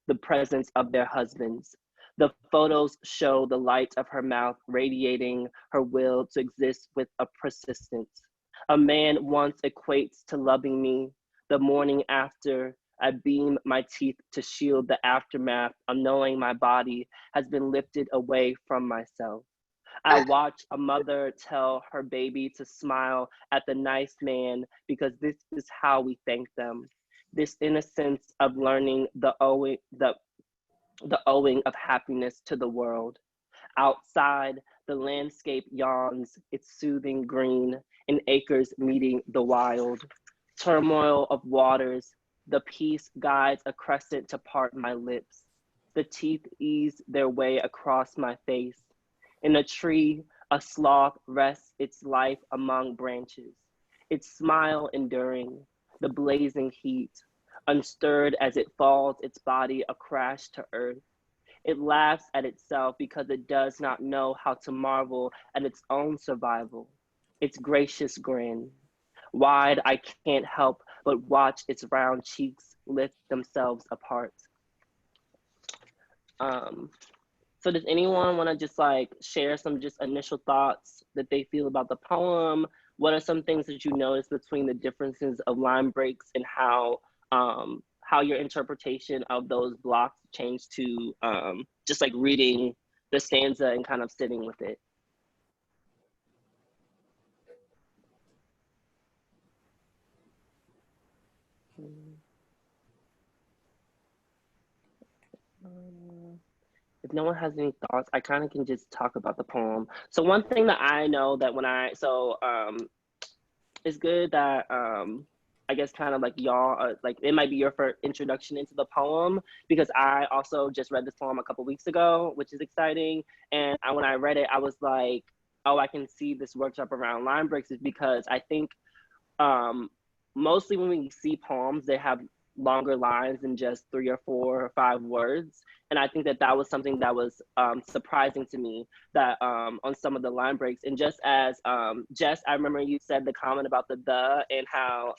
[SPEAKER 1] the presence of their husbands. The photos show the light of her mouth radiating her will to exist with a persistence. A man once equates to loving me. The morning after, I beam my teeth to shield the aftermath of knowing my body has been lifted away from myself. I watch a mother tell her baby to smile at the nice man because this is how we thank them. This innocence of learning the the owing of happiness to the world. Outside, the landscape yawns, its soothing green, in acres meeting the wild. Turmoil of waters, the peace guides a crescent to part my lips. The teeth ease their way across my face. In a tree, a sloth rests its life among branches, its smile enduring, the blazing heat, unstirred as it falls, its body a crash to earth. It laughs at itself because it does not know how to marvel at its own survival. Its gracious grin. Wide, I can't help but watch its round cheeks lift themselves apart. So does anyone want to just like share some just initial thoughts that they feel about the poem? What are some things that you notice between the differences of line breaks and how your interpretation of those blocks changed to just like reading the stanza and kind of sitting with it? If no one has any thoughts, I kind of can just talk about the poem. So one thing that I know that it's good that I guess kind of like y'all like it might be your first introduction into the poem, because I also just read this poem a couple weeks ago, which is exciting. And when I read it, I was like, oh, I can see this workshop around line breaks, is because I think mostly when we see poems, they have longer lines than just 3 or 4 or 5 words. And I think that was something that was surprising to me, that on some of the line breaks. And just as Jess, I remember you said the comment about the and how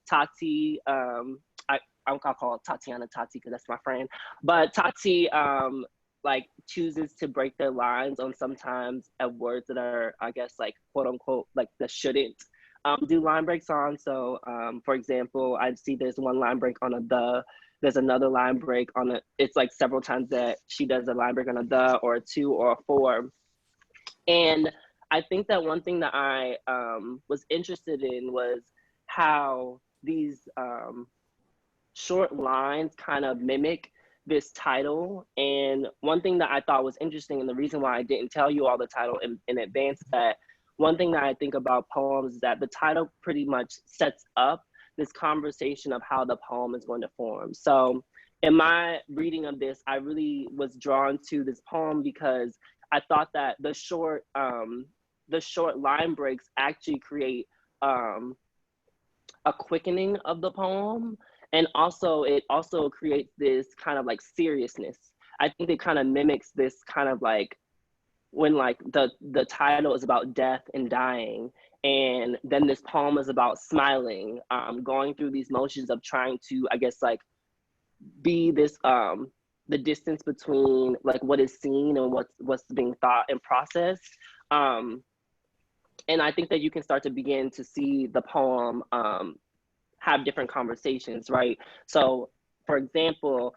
[SPEAKER 1] Tati, I'll call Tatiana Tati because that's my friend, but Tati like chooses to break their lines on sometimes of words that are, I guess, like quote unquote, like the shouldn't do line breaks on. So for example, I see there's one line break on a there's another line break on it's like several times that she does a line break on a or a 2 or a 4. And I think that one thing that I was interested in was how these short lines kind of mimic this title. And one thing that I thought was interesting, and the reason why I didn't tell you all the title in advance, is that one thing that I think about poems is that the title pretty much sets up this conversation of how the poem is going to form. So in my reading of this, I really was drawn to this poem because I thought that the short line breaks actually create a quickening of the poem. And also it also creates this kind of like seriousness. I think it kind of mimics this kind of like when like the title is about death and dying, and then this poem is about smiling, going through these motions of trying to, I guess, like be this the distance between like what is seen and what's being thought and processed. And I think that you can start to begin to see the poem have different conversations, right? So for example,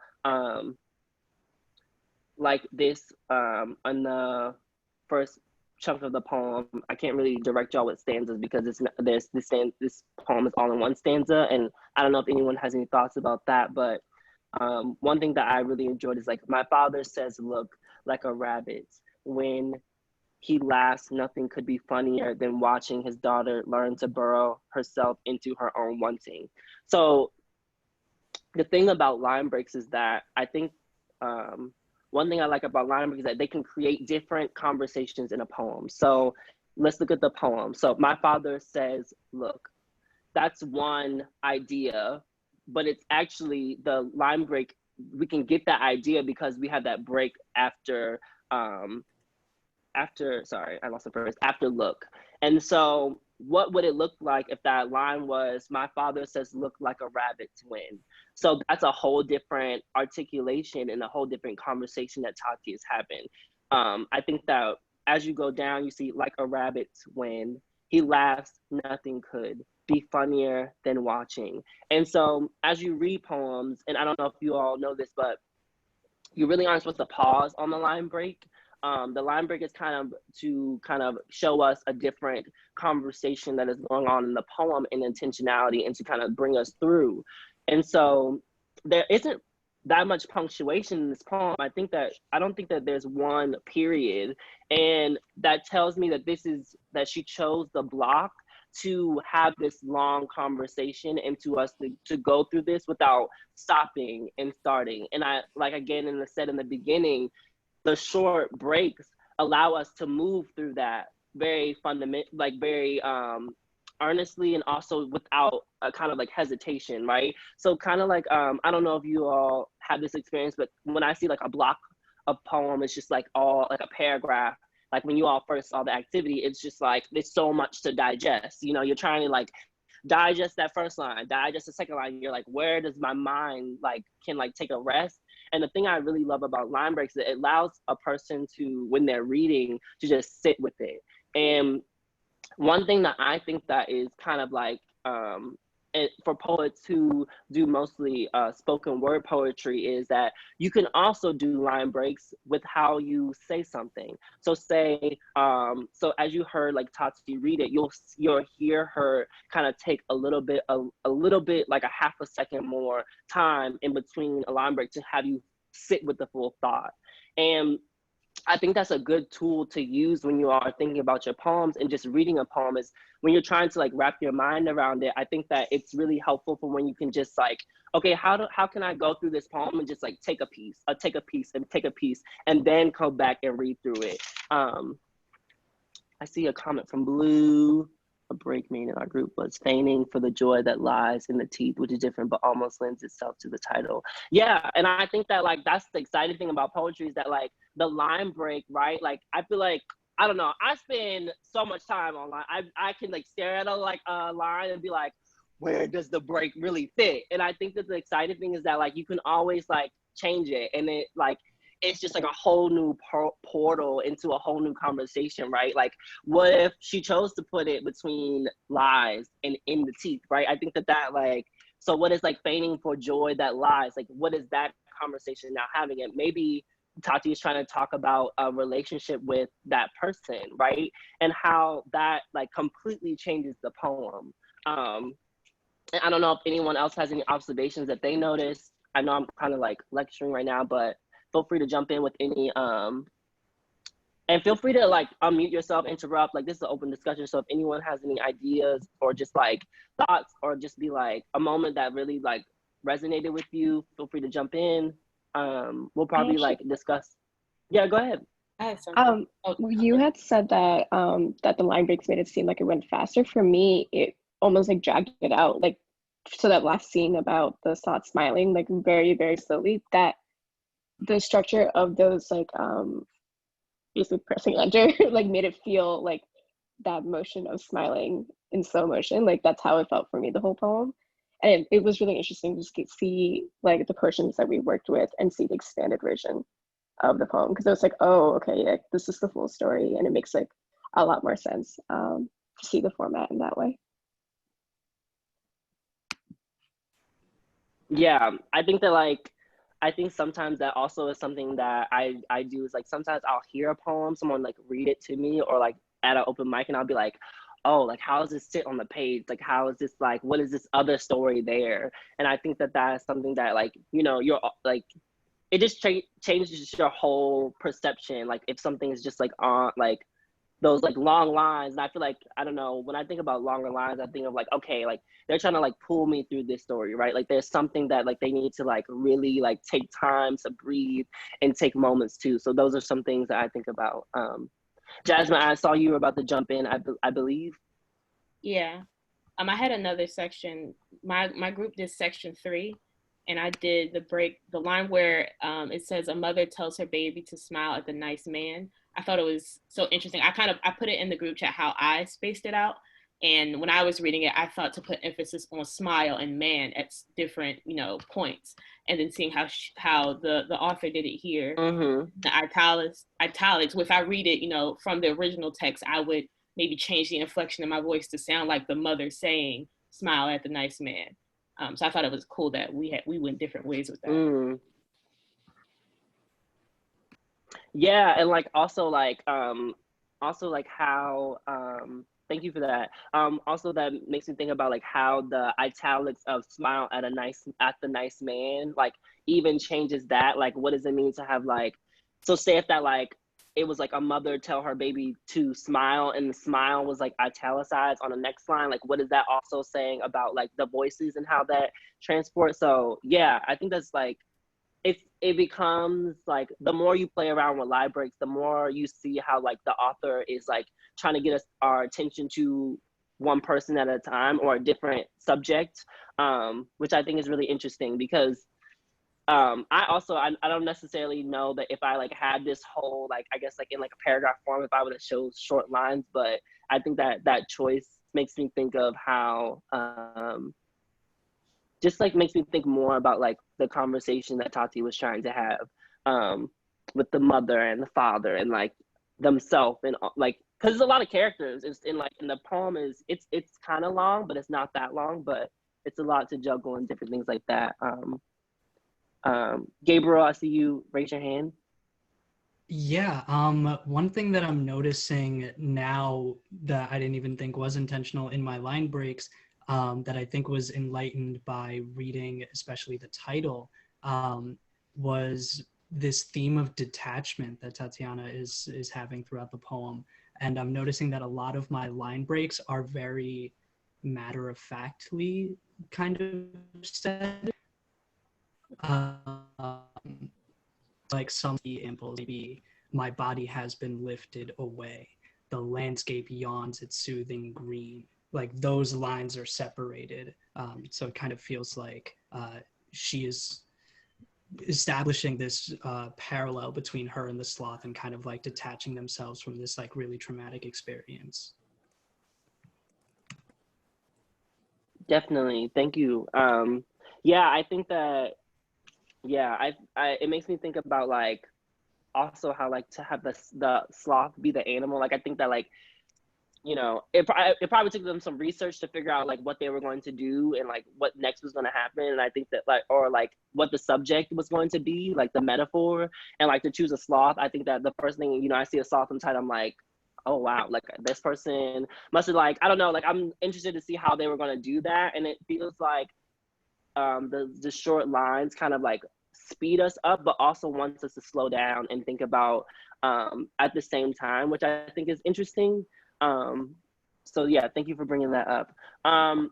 [SPEAKER 1] like this on the first chunk of the poem, I can't really direct y'all with stanzas because this poem is all in one stanza, and I don't know if anyone has any thoughts about that. But one thing that I really enjoyed is like, my father says, look like a rabbit. When he laughs, nothing could be funnier than watching his daughter learn to burrow herself into her own wanting. So the thing about line breaks is that I think one thing I like about line breaks is that they can create different conversations in a poem. So let's look at the poem. So my father says, look, that's one idea, but it's actually the line break. We can get that idea because we have that break after look. And so what would it look like if that line was, my father says, look like a rabbit's win? So that's a whole different articulation and a whole different conversation that Tati is having. I think that as you go down, you see like a rabbit's win. He laughs, nothing could be funnier than watching. And so as you read poems, and I don't know if you all know this, but you really aren't supposed to pause on the line break. The line break is kind of to show us a different conversation that is going on in the poem and intentionality, and to kind of bring us through. And so there isn't that much punctuation in this poem. I don't think that there's one period, and that tells me that she chose the block to have this long conversation and to us to go through this without stopping and starting. And I, like, again, in the said in the beginning, the short breaks allow us to move through that very very earnestly, and also without a kind of like hesitation, right? So kind of like, I don't know if you all have this experience, but when I see like a block of poem, it's just like all like a paragraph. Like when you all first saw the activity, it's just like, there's so much to digest. You know, you're trying to like digest that first line, digest the second line. You're like, where does my mind can take a rest? And the thing I really love about line breaks is it allows a person to, when they're reading, to just sit with it. And one thing that I think that is kind of like, for poets who do mostly spoken word poetry, is that you can also do line breaks with how you say something. So say, so as you heard like Tati read it, you'll hear her kind of take a little bit, like a half a second more time in between a line break to have you sit with the full thought. And I think that's a good tool to use when you are thinking about your poems and just reading a poem, is when you're trying to like wrap your mind around it. I think that it's really helpful for when you can just like, okay, how can I go through this poem and just like take a piece, and then come back and read through it. I see a comment from Blue. A break made in our group was feigning for the joy that lies in the teeth, which is different but almost lends itself to the title. Yeah, and I think that like that's the exciting thing about poetry, is that like the line break, right? Like I feel like, I don't know, I spend so much time online. I can like stare at a line and be like, where does the break really fit? And I think that the exciting thing is that like you can always like change it, and it like, it's just like a whole new portal into a whole new conversation, right? Like, what if she chose to put it between lies and in the teeth, right? I think that like, so what is like feigning for joy that lies? Like, what is that conversation now having? And maybe Tati is trying to talk about a relationship with that person, right? And how that like completely changes the poem. And I don't know if anyone else has any observations that they noticed. I know I'm kind of like lecturing right now, but feel free to jump in with any, and feel free to like unmute yourself, interrupt. Like, this is an open discussion. So if anyone has any ideas or just like thoughts, or just be like a moment that really like resonated with you, feel free to jump in. We'll probably like discuss. Yeah, go ahead.
[SPEAKER 2] You had said that that the line breaks made it seem like it went faster. For me, it almost like dragged it out. Like, so that last scene about the thought smiling, like very, very slowly, that the structure of those like basically pressing enter like made it feel like that motion of smiling in slow motion. Like that's how it felt for me, the whole poem. And it was really interesting to just see like the portions that we worked with and see the expanded version of the poem, because it was like, oh, okay, yeah, this is the full story, and it makes like a lot more sense to see the format in that way.
[SPEAKER 1] Yeah, I think that like, I think sometimes that also is something that I do, is like, sometimes I'll hear a poem, someone like read it to me, or like at an open mic, and I'll be like, oh, like how does this sit on the page? Like, how is this, like, what is this other story there? And I think that that is something that like, you know, you're like, it just changes your whole perception. Like if something is just like on like those like long lines, and I feel like, I don't know, when I think about longer lines, I think of like, okay, like they're trying to like pull me through this story, right? Like there's something that like they need to like really like take time to breathe and take moments too. So those are some things that I think about. Jasmine, I saw you were about to jump in, I believe.
[SPEAKER 15] Yeah. I had another section. My group did section 3, and I did the line where it says, a mother tells her baby to smile at the nice man. I thought it was so interesting. I put it in the group chat how I spaced it out. And when I was reading it, I thought to put emphasis on smile and man at different, you know, points. And then seeing how the author did it here, the italics, if I read it, you know, from the original text, I would maybe change the inflection of my voice to sound like the mother saying, smile at the nice man. So I thought it was cool that we went different ways with that.
[SPEAKER 1] Yeah, and like also like how thank you for that. Also, that makes me think about like how the italics of "smile at the nice man" like even changes that. Like, what does it mean to have like? So, say if that like it was like a mother tell her baby to smile, and the smile was like italicized on the next line. Like, what is that also saying about like the voices and how that transports? So, yeah, I think that's like it becomes like the more you play around with line breaks, the more you see how like the author is like trying to get our attention to one person at a time or a different subject, which I think is really interesting because I don't necessarily know that if I like had this whole like I guess like in like a paragraph form if I would have chose short lines, but I think that choice makes me think of how just like makes me think more about like the conversation that Tati was trying to have with the mother and the father and like themselves and like because there's a lot of characters. It's in like in the poem is it's kind of long, but it's not that long, but it's a lot to juggle and different things like that. Gabriel, I see you raise your hand.
[SPEAKER 4] Yeah, one thing that I'm noticing now that I didn't even think was intentional in my line breaks, that I think was enlightened by reading, especially the title, was this theme of detachment that Tatiana is having throughout the poem. And I'm noticing that a lot of my line breaks are very matter-of-factly kind of said. Like some impulse, maybe my body has been lifted away. The landscape yawns its soothing green. Like those lines are separated. So it kind of feels like she is establishing this parallel between her and the sloth and kind of like detaching themselves from this like really traumatic experience.
[SPEAKER 1] Definitely, thank you. Yeah, I think that yeah, it makes me think about like also how like to have the sloth be the animal. Like I think that like you know it probably took them some research to figure out like what they were going to do and like what next was going to happen. And I think that like or like what the subject was going to be, like the metaphor, and like to choose a sloth. I think that the first thing I see a sloth in title, I'm like, oh wow, like this person must have like I don't know, like I'm interested to see how they were going to do that. And it feels like the short lines kind of like speed us up, but also wants us to slow down and think about at the same time, which I think is interesting. So yeah, thank you for bringing that up. I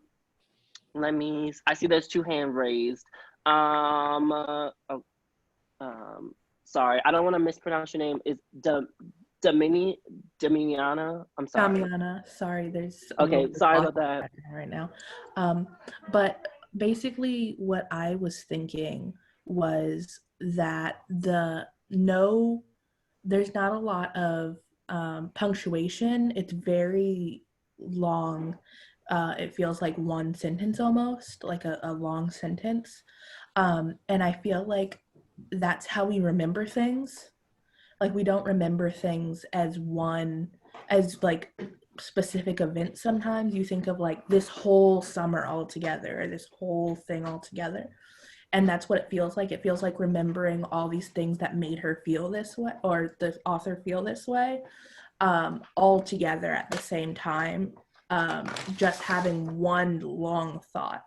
[SPEAKER 1] see there's 2 hands raised. Sorry, I don't want to mispronounce your name. Is Dominiana? I'm sorry.
[SPEAKER 12] Damiana, sorry, there's
[SPEAKER 1] okay. Sorry about that
[SPEAKER 12] right now. But basically, what I was thinking was that there's not a lot of punctuation. It's very long. It feels like one sentence almost, like a long sentence. And I feel like that's how we remember things. Like we don't remember things as like specific events. Sometimes you think of like this whole summer all together or this whole thing all together. And that's what it feels like. It feels like remembering all these things that made her feel this way or the author feel this way all together at the same time, just having one long thought.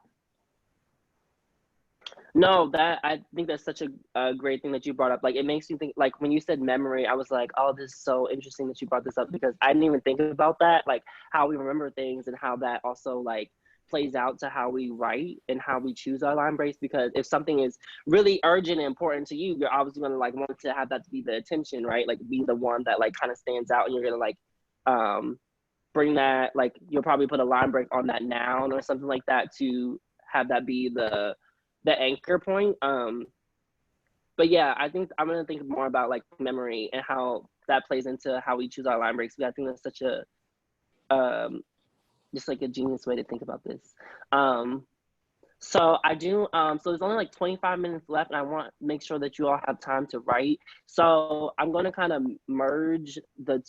[SPEAKER 1] No, I think that's such a great thing that you brought up. Like, it makes you think, like, when you said memory, I was like, oh, this is so interesting that you brought this up because I didn't even think about that, like, how we remember things and how that also, like, plays out to how we write and how we choose our line breaks. Because if something is really urgent and important to you, you're obviously going to, like, want to have that to be the attention, right? Like, be the one that, like, kind of stands out and you're going to, like, bring that, like, you'll probably put a line break on that noun or something like that to have that be the anchor point. But yeah, I think I'm gonna think more about like memory and how that plays into how we choose our line breaks. Because I think that's such a just like a genius way to think about this. So I do. So there's only like 25 minutes left, and I want to make sure that you all have time to write. So I'm gonna kind of merge the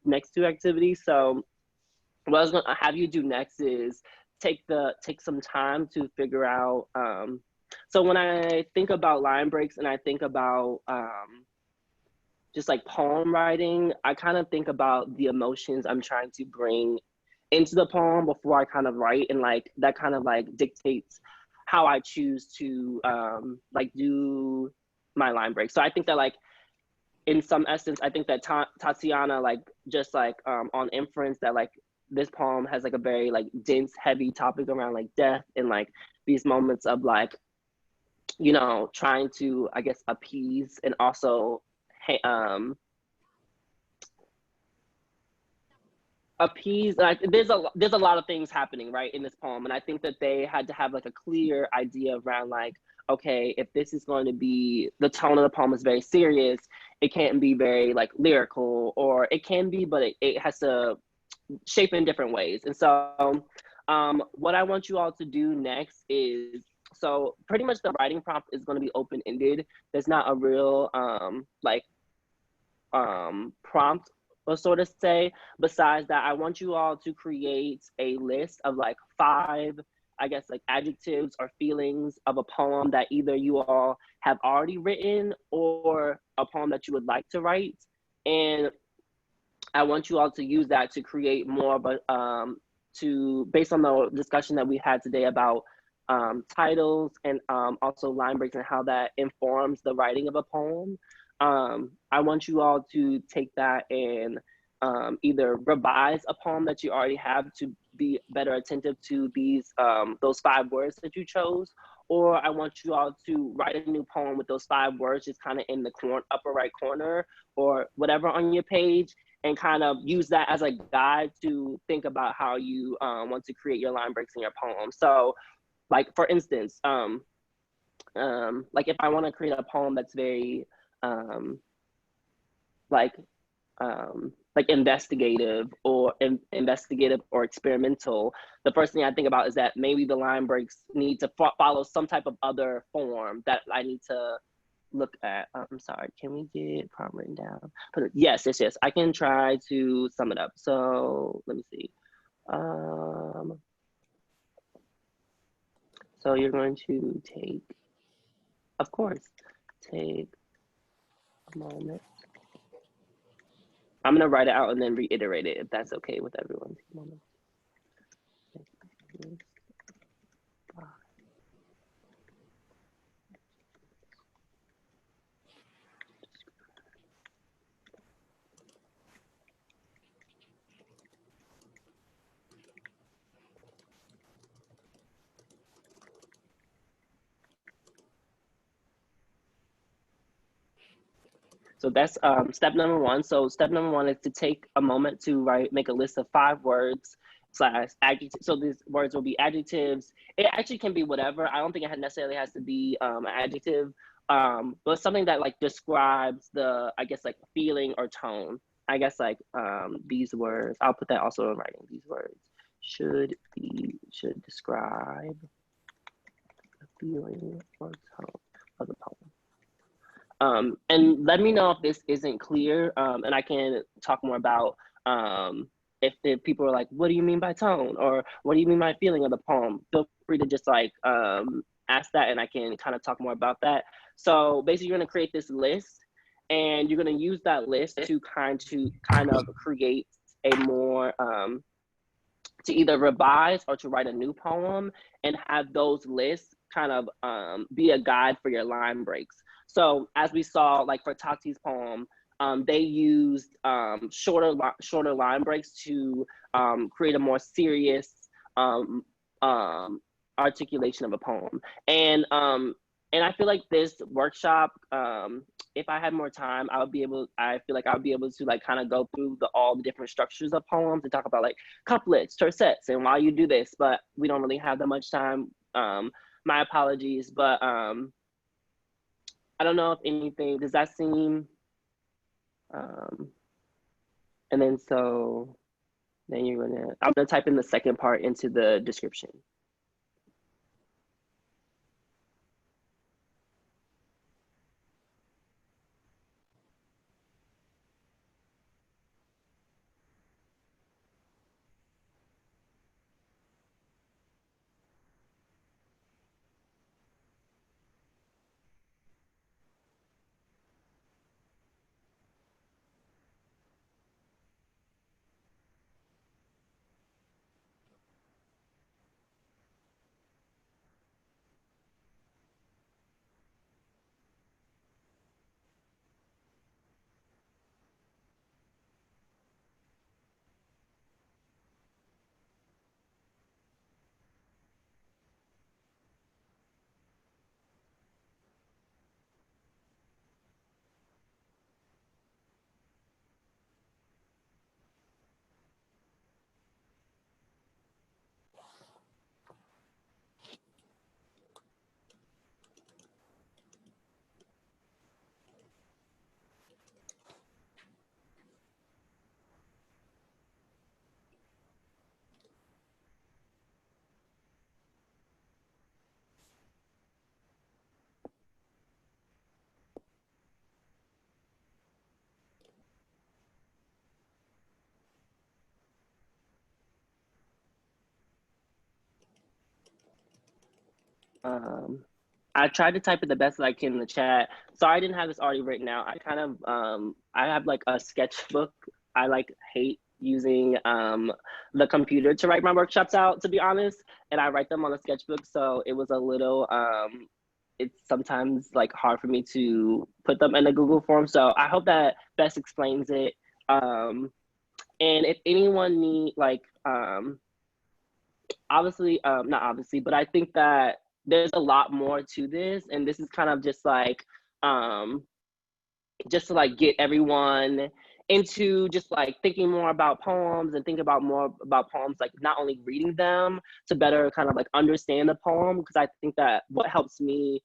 [SPEAKER 1] next 2 activities. So what I was gonna have you do next is take some time to figure out. So when I think about line breaks and I think about just like poem writing, I kind of think about the emotions I'm trying to bring into the poem before I kind of write, and like that kind of like dictates how I choose to like do my line break. So I think that like in some essence, I think that Tatiana, like just like on inference, that like this poem has like a very like dense, heavy topic around like death and like these moments of like, you know, trying to, I guess, appease and also appease. Like there's a lot of things happening right in this poem, and I think that they had to have like a clear idea around like, okay, if this is going to be, the tone of the poem is very serious, it can't be very like lyrical, or it can be, but it has to shape in different ways. And so what I want you all to do next is, so pretty much the writing prompt is going to be open-ended. There's not a real prompt, or sort of say. Besides that, I want you all to create a list of like 5, I guess, like adjectives or feelings of a poem that either you all have already written or a poem that you would like to write. And I want you all to use that to create more of a, based on the discussion that we had today about titles and also line breaks and how that informs the writing of a poem. I want you all to take that and either revise a poem that you already have to be better attentive to these those 5 words that you chose, or I want you all to write a new poem with those 5 words just kind of in the upper right corner or whatever on your page, and kind of use that as a guide to think about how you want to create your line breaks in your poem. So like, for instance, like if I want to create a poem that's very like investigative or experimental, the first thing I think about is that maybe the line breaks need to follow some type of other form that I need to look at. I'm sorry, can we get prompt written down? Yes, I can try to sum it up. So let me see. So you're going to take, of course, take a moment. I'm gonna write it out and then reiterate it if that's okay with everyone. Take a moment. So that's step number 1. So step number 1 is to take a moment to make a list of 5 words / adjectives. So these words will be adjectives. It actually can be whatever. I don't think it necessarily has to be an adjective, but something that like describes the, I guess, like feeling or tone. I guess like these words, I'll put that also in writing. These words should describe the feeling or tone of the poem. And let me know if this isn't clear, and I can talk more about if people are like, what do you mean by tone? Or what do you mean by feeling of the poem? Feel free to just like ask that, and I can kind of talk more about that. So basically you're gonna create this list, and you're gonna use that list to kind of create a more, to either revise or to write a new poem, and have those lists kind of be a guide for your line breaks. So as we saw, like for Tati's poem, they used shorter line breaks to create a more serious articulation of a poem. And I feel like this workshop, if I had more time, I feel like I would be able to like kind of go through all the different structures of poems and talk about like couplets, tercets, and why you do this, but we don't really have that much time. My apologies, but I don't know if anything, does that seem, and then so, then I'm gonna type in the second part into the description. I tried to type it the best that I can in the chat. Sorry I didn't have this already written out. I kind of I have like a sketchbook. I like hate using the computer to write my workshops out, to be honest, and I write them on a sketchbook, so it was a little it's sometimes like hard for me to put them in a Google form. So I hope that best explains it. And if anyone need like obviously not obviously, but I think that there's a lot more to this, and this is kind of just to like get everyone into just like thinking more about poems and thinking about more about poems, like not only reading them to better kind of like understand the poem, because I think that what helps me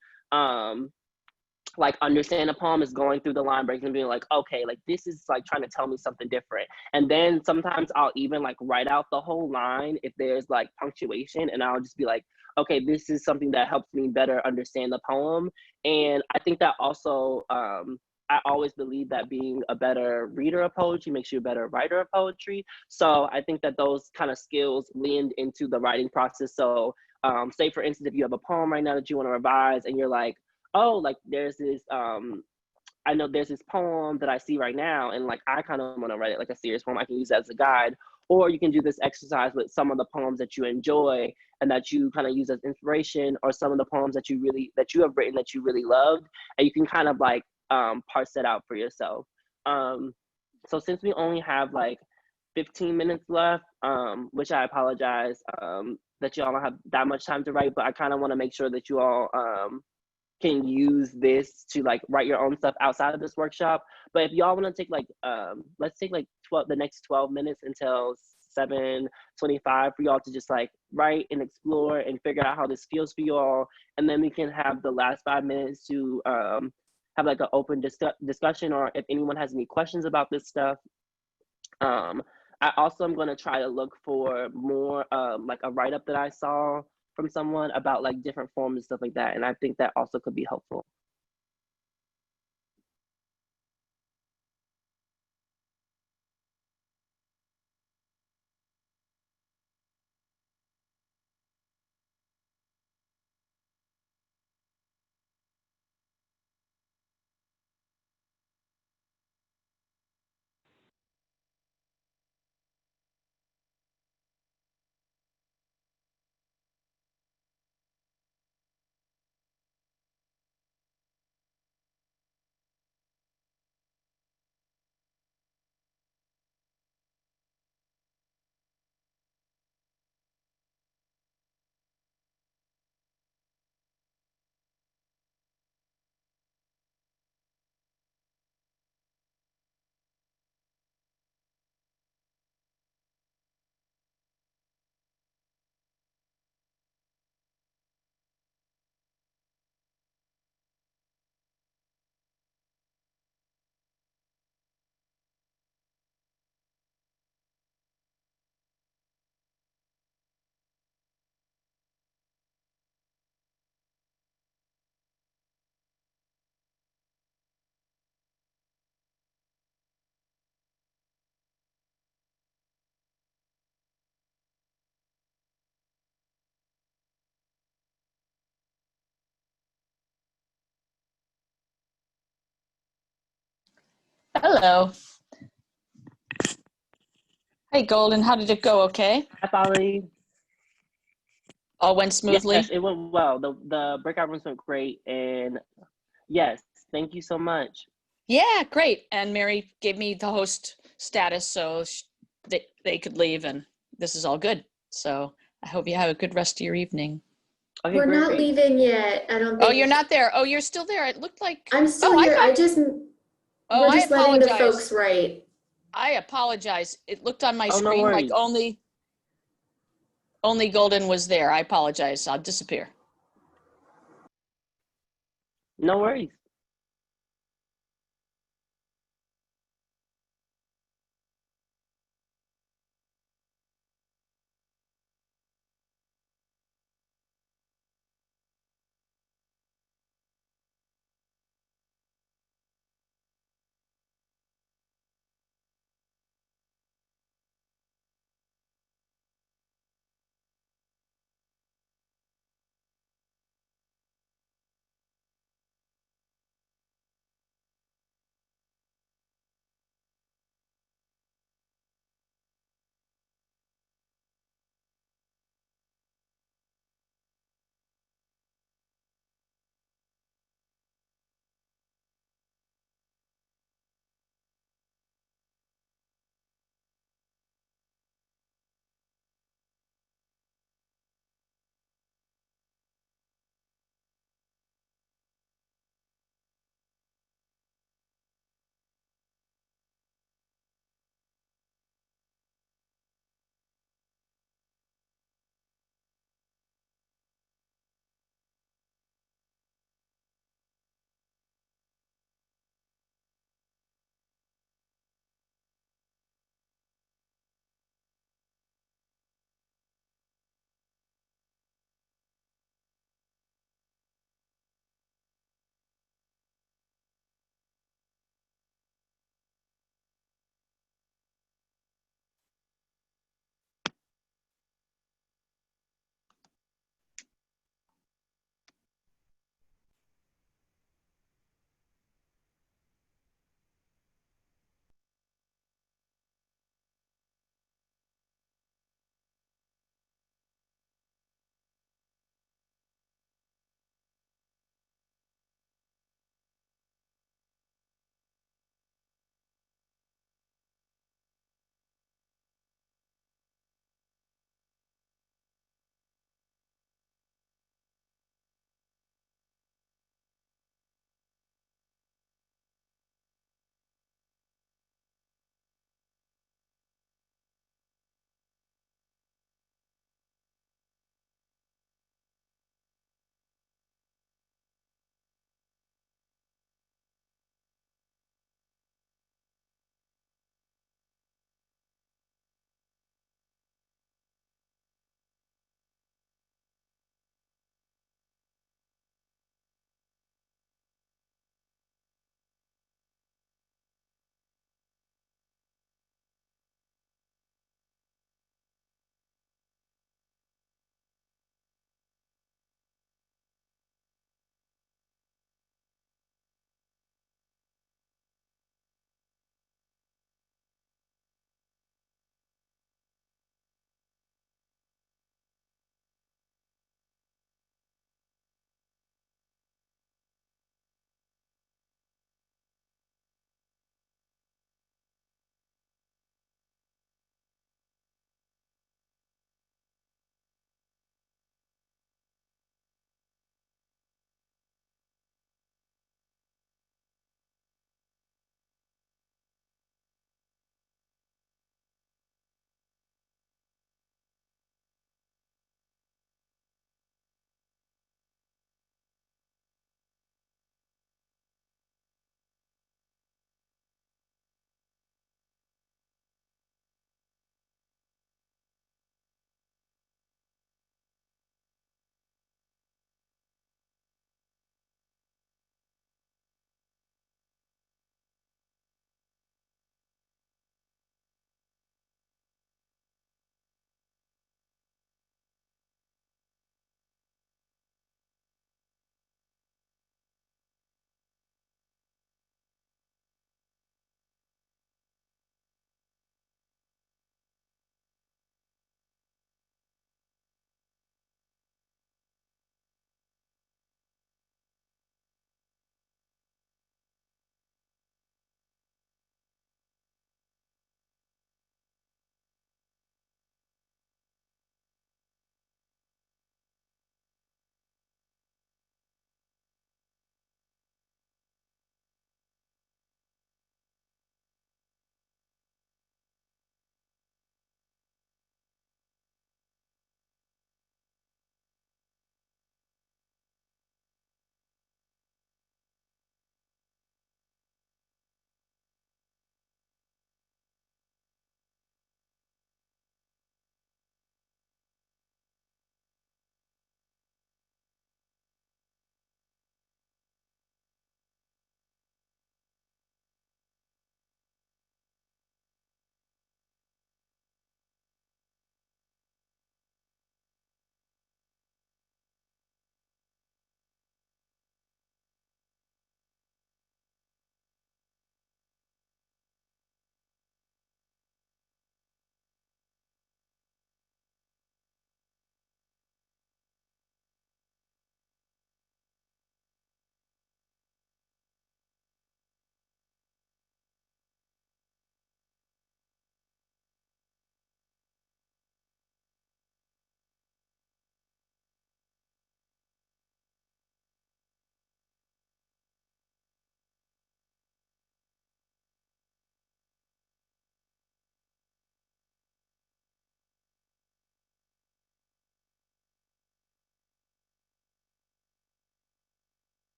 [SPEAKER 1] like understand a poem is going through the line breaks and being like, okay, like this is like trying to tell me something different. And then sometimes I'll even like write out the whole line if there's like punctuation, and I'll just be like, okay, this is something that helps me better understand the poem. And I think that also I always believe that being a better reader of poetry makes you a better writer of poetry. So I think that those kind of skills leaned into the writing process. So say for instance, if you have a poem right now that you want to revise and you're like, oh, like there's this I know there's this poem that I see right now, and like I kind of want to write it like a serious poem. I can use that as a guide. Or you can do this exercise with some of the poems that you enjoy and that you kind of use as inspiration, or some of the poems that you have written that you really loved, and you can kind of like parse that out for yourself. So since we only have like 15 minutes left, which I apologize that you all don't have that much time to write, but I kind of want to make sure that you all can use this to like write your own stuff outside of this workshop. But if y'all want to take like let's take like the next 12 minutes until 7:25 for y'all to just like write and explore and figure out how this feels for y'all, and then we can have the last 5 minutes to have like an open discussion, or if anyone has any questions about this stuff. I also am going to try to look for more like a write-up that I saw from someone about like different forms and stuff like that. And I think that also could be helpful.
[SPEAKER 21] Hello. Hey, Golden, how did it go? Okay?
[SPEAKER 1] Hi, Polly.
[SPEAKER 21] All went smoothly?
[SPEAKER 1] Yes, it went well. The breakout rooms went great. And yes, thank you so much.
[SPEAKER 21] Yeah, great. And Mary gave me the host status so they could leave, and this is all good. So I hope you have a good rest of your evening.
[SPEAKER 1] Okay,
[SPEAKER 5] We're not leaving yet. I don't think.
[SPEAKER 21] Oh, you're not there. Oh, you're still there. It looked like.
[SPEAKER 5] I'm still here. We're just letting the folks write.
[SPEAKER 21] I apologize. It looked on my
[SPEAKER 1] Oh, no
[SPEAKER 21] screen like
[SPEAKER 1] worries.
[SPEAKER 21] only Golden was there. I apologize. I'll disappear.
[SPEAKER 1] No worries.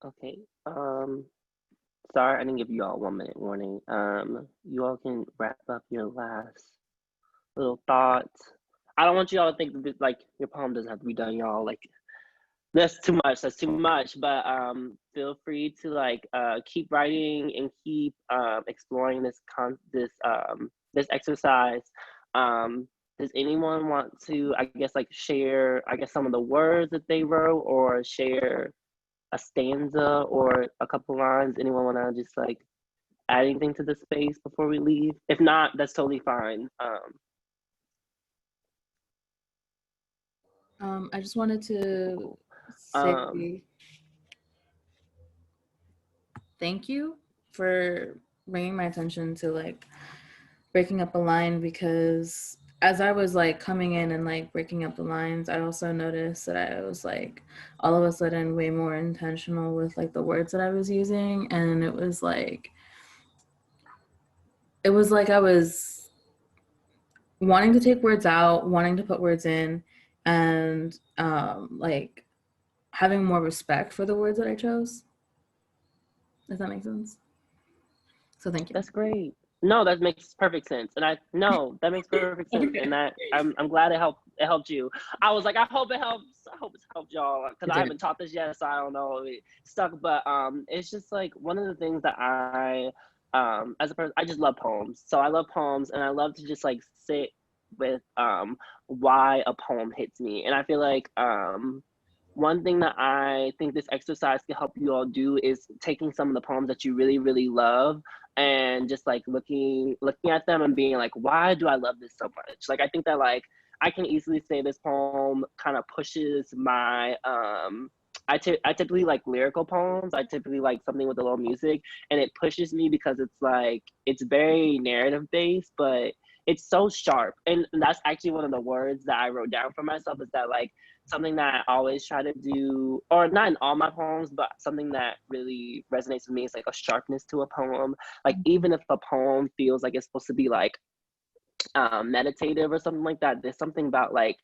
[SPEAKER 1] Okay. Sorry, I didn't give you all 1 minute warning. You all can wrap up your last little thoughts. I don't want you all to think that like your poem doesn't have to be done, y'all. Like that's too much. That's too much. But feel free to like keep writing and keep exploring this exercise. Does anyone want to, I guess, like share, I guess, some of the words that they wrote, or share a stanza or a couple lines? Anyone want to just like add anything to the space before we leave? If not, that's totally fine.
[SPEAKER 10] I just wanted to say thank you for bringing my attention to like breaking up a line, because as I was like coming in and like breaking up the lines, I also noticed that I was like all of a sudden way more intentional with like the words that I was using, and it was like I was wanting to take words out, wanting to put words in, and like having more respect for the words that I chose. Does that make sense? So thank you.
[SPEAKER 1] That's great. No, that makes perfect sense. And that makes perfect sense.
[SPEAKER 10] Okay.
[SPEAKER 1] And that I'm glad it helped you. I was like, I hope it's helped y'all, because I haven't taught this yet, so I don't know if it stuck. But it's just like one of the things that I as a person, I just love poems. So I love poems, and I love to just like sit with why a poem hits me. And I feel like one thing that I think this exercise can help you all do is taking some of the poems that you really, really love and just like looking at them and being like, why do I love this so much? Like, I think that like I can easily say this poem kind of pushes my I typically like lyrical poems. I typically like something with a little music, and it pushes me because it's like it's very narrative based, but it's so sharp. And that's actually one of the words that I wrote down for myself, is that like something that I always try to do, or not in all my poems, but something that really resonates with me is like a sharpness to a poem. Like even if a poem feels like it's supposed to be like meditative or something like that, there's something about like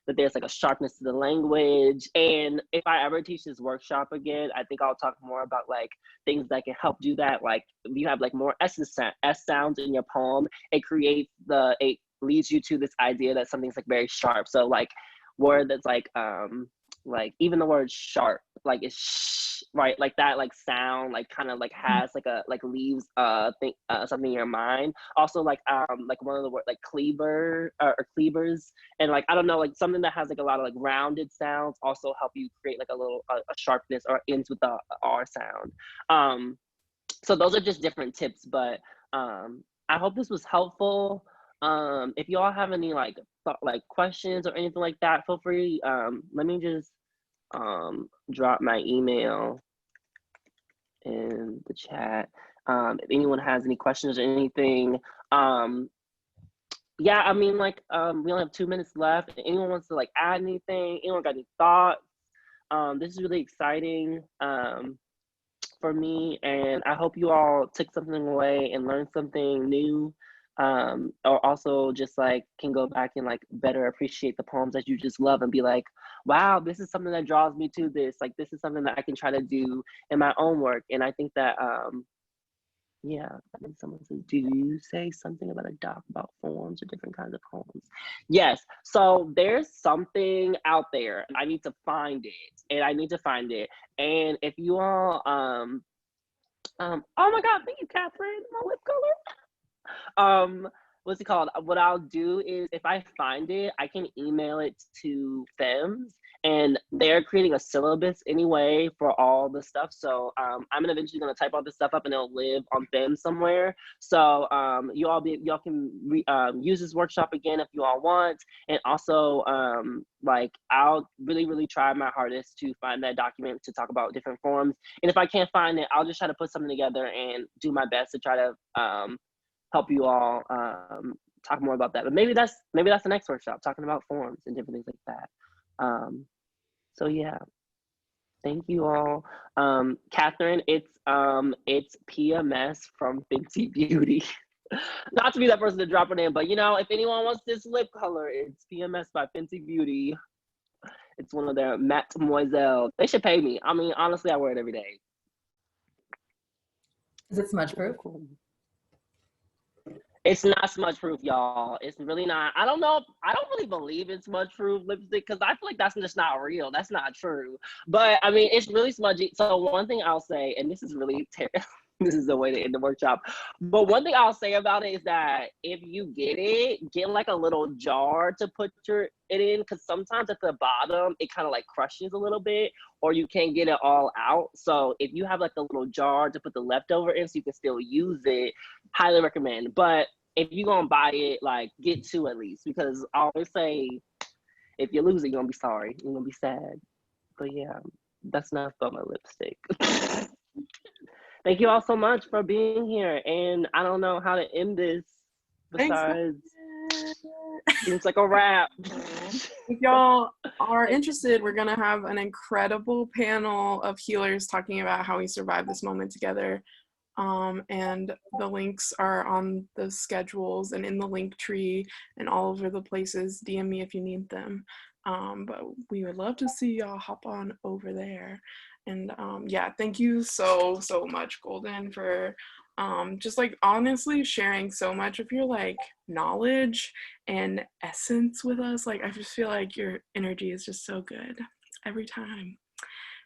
[SPEAKER 1] that there's like a sharpness to the language. And if I ever teach this workshop again, I think I'll talk more about like things that can help do that. Like if you have like more S sounds in your poem, it leads you to this idea that something's like very sharp. So like word that's like even the word sharp, like it's right, like that like sound like kind of like has like a like leaves something in your mind. Also like one of the word like cleaver or cleavers, and like I don't know, like something that has like a lot of like rounded sounds also help you create like a little a sharpness, or ends with the R sound. So those are just different tips, but I hope this was helpful. If you all have any like questions or anything like that, feel free. Let me just drop my email in the chat. If anyone has any questions or anything, yeah, I mean, like we only have 2 minutes left. If anyone wants to like add anything, anyone got any thoughts? This is really exciting for me, and I hope you all took something away and learned something new. Or also just like can go back and like better appreciate the poems that you just love, and be like, wow, this is something that draws me to this. Like this is something that I can try to do in my own work. And I think that yeah, I think someone says, do you say something about a doc about forms or different kinds of poems? Yes. So there's something out there. I need to find it. And if you all oh my God, thank you, Kathryn, my lip color. What's it called? What I'll do is if I find it, I can email it to FEMS, and they're creating a syllabus anyway for all the stuff. So I'm eventually gonna type all this stuff up, and it'll live on FEMS somewhere. So y'all can use this workshop again if you all want. And also like I'll really try my hardest to find that document to talk about different forms. And if I can't find it, I'll just try to put something together and do my best to try to help you all talk more about that. But maybe that's the next workshop, talking about forms and different things like that. So yeah, thank you all. Kathryn, it's PMS from Fenty Beauty. Not to be that person to drop her name, but you know, if anyone wants this lip color, it's PMS by Fenty Beauty. It's one of their Mademoiselle. They should pay me. I mean, honestly, I wear it every day.
[SPEAKER 8] Is it smudge proof?
[SPEAKER 1] It's not smudge proof, y'all. It's really not. I don't know. I don't really believe in smudge proof lipstick because I feel like that's just not real. That's not true. But I mean, it's really smudgy. So one thing I'll say, and this is really terrible. This is the way to end the workshop. But one thing I'll say about it is that if you get it, get like a little jar to put it in, because sometimes at the bottom it kind of like crushes a little bit, or you can't get it all out. So if you have like a little jar to put the leftover in, so you can still use it, highly recommend. But if you're gonna buy it, like get two at least, because I always say if you lose it, you're gonna be sorry. You're gonna be sad. But yeah, that's enough about my lipstick. Thank you all so much for being here. And I don't know how to end this besides seems like a wrap.
[SPEAKER 6] If y'all are interested, we're gonna have an incredible panel of healers talking about how we survived this moment together. And the links are on the schedules and in the link tree and all over the places. DM me if you need them. But we would love to see y'all hop on over there. And yeah, thank you so much, Golden, for just like honestly sharing so much of your like knowledge and essence with us. Like I just feel like your energy is just so good every time.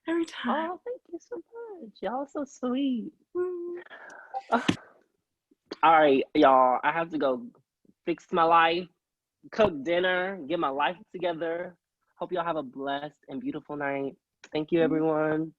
[SPEAKER 6] Every time.
[SPEAKER 1] Oh, thank you so much. Y'all so sweet. All right, y'all. I have to go fix my life, cook dinner, get my life together. Hope y'all have a blessed and beautiful night. Thank you, everyone.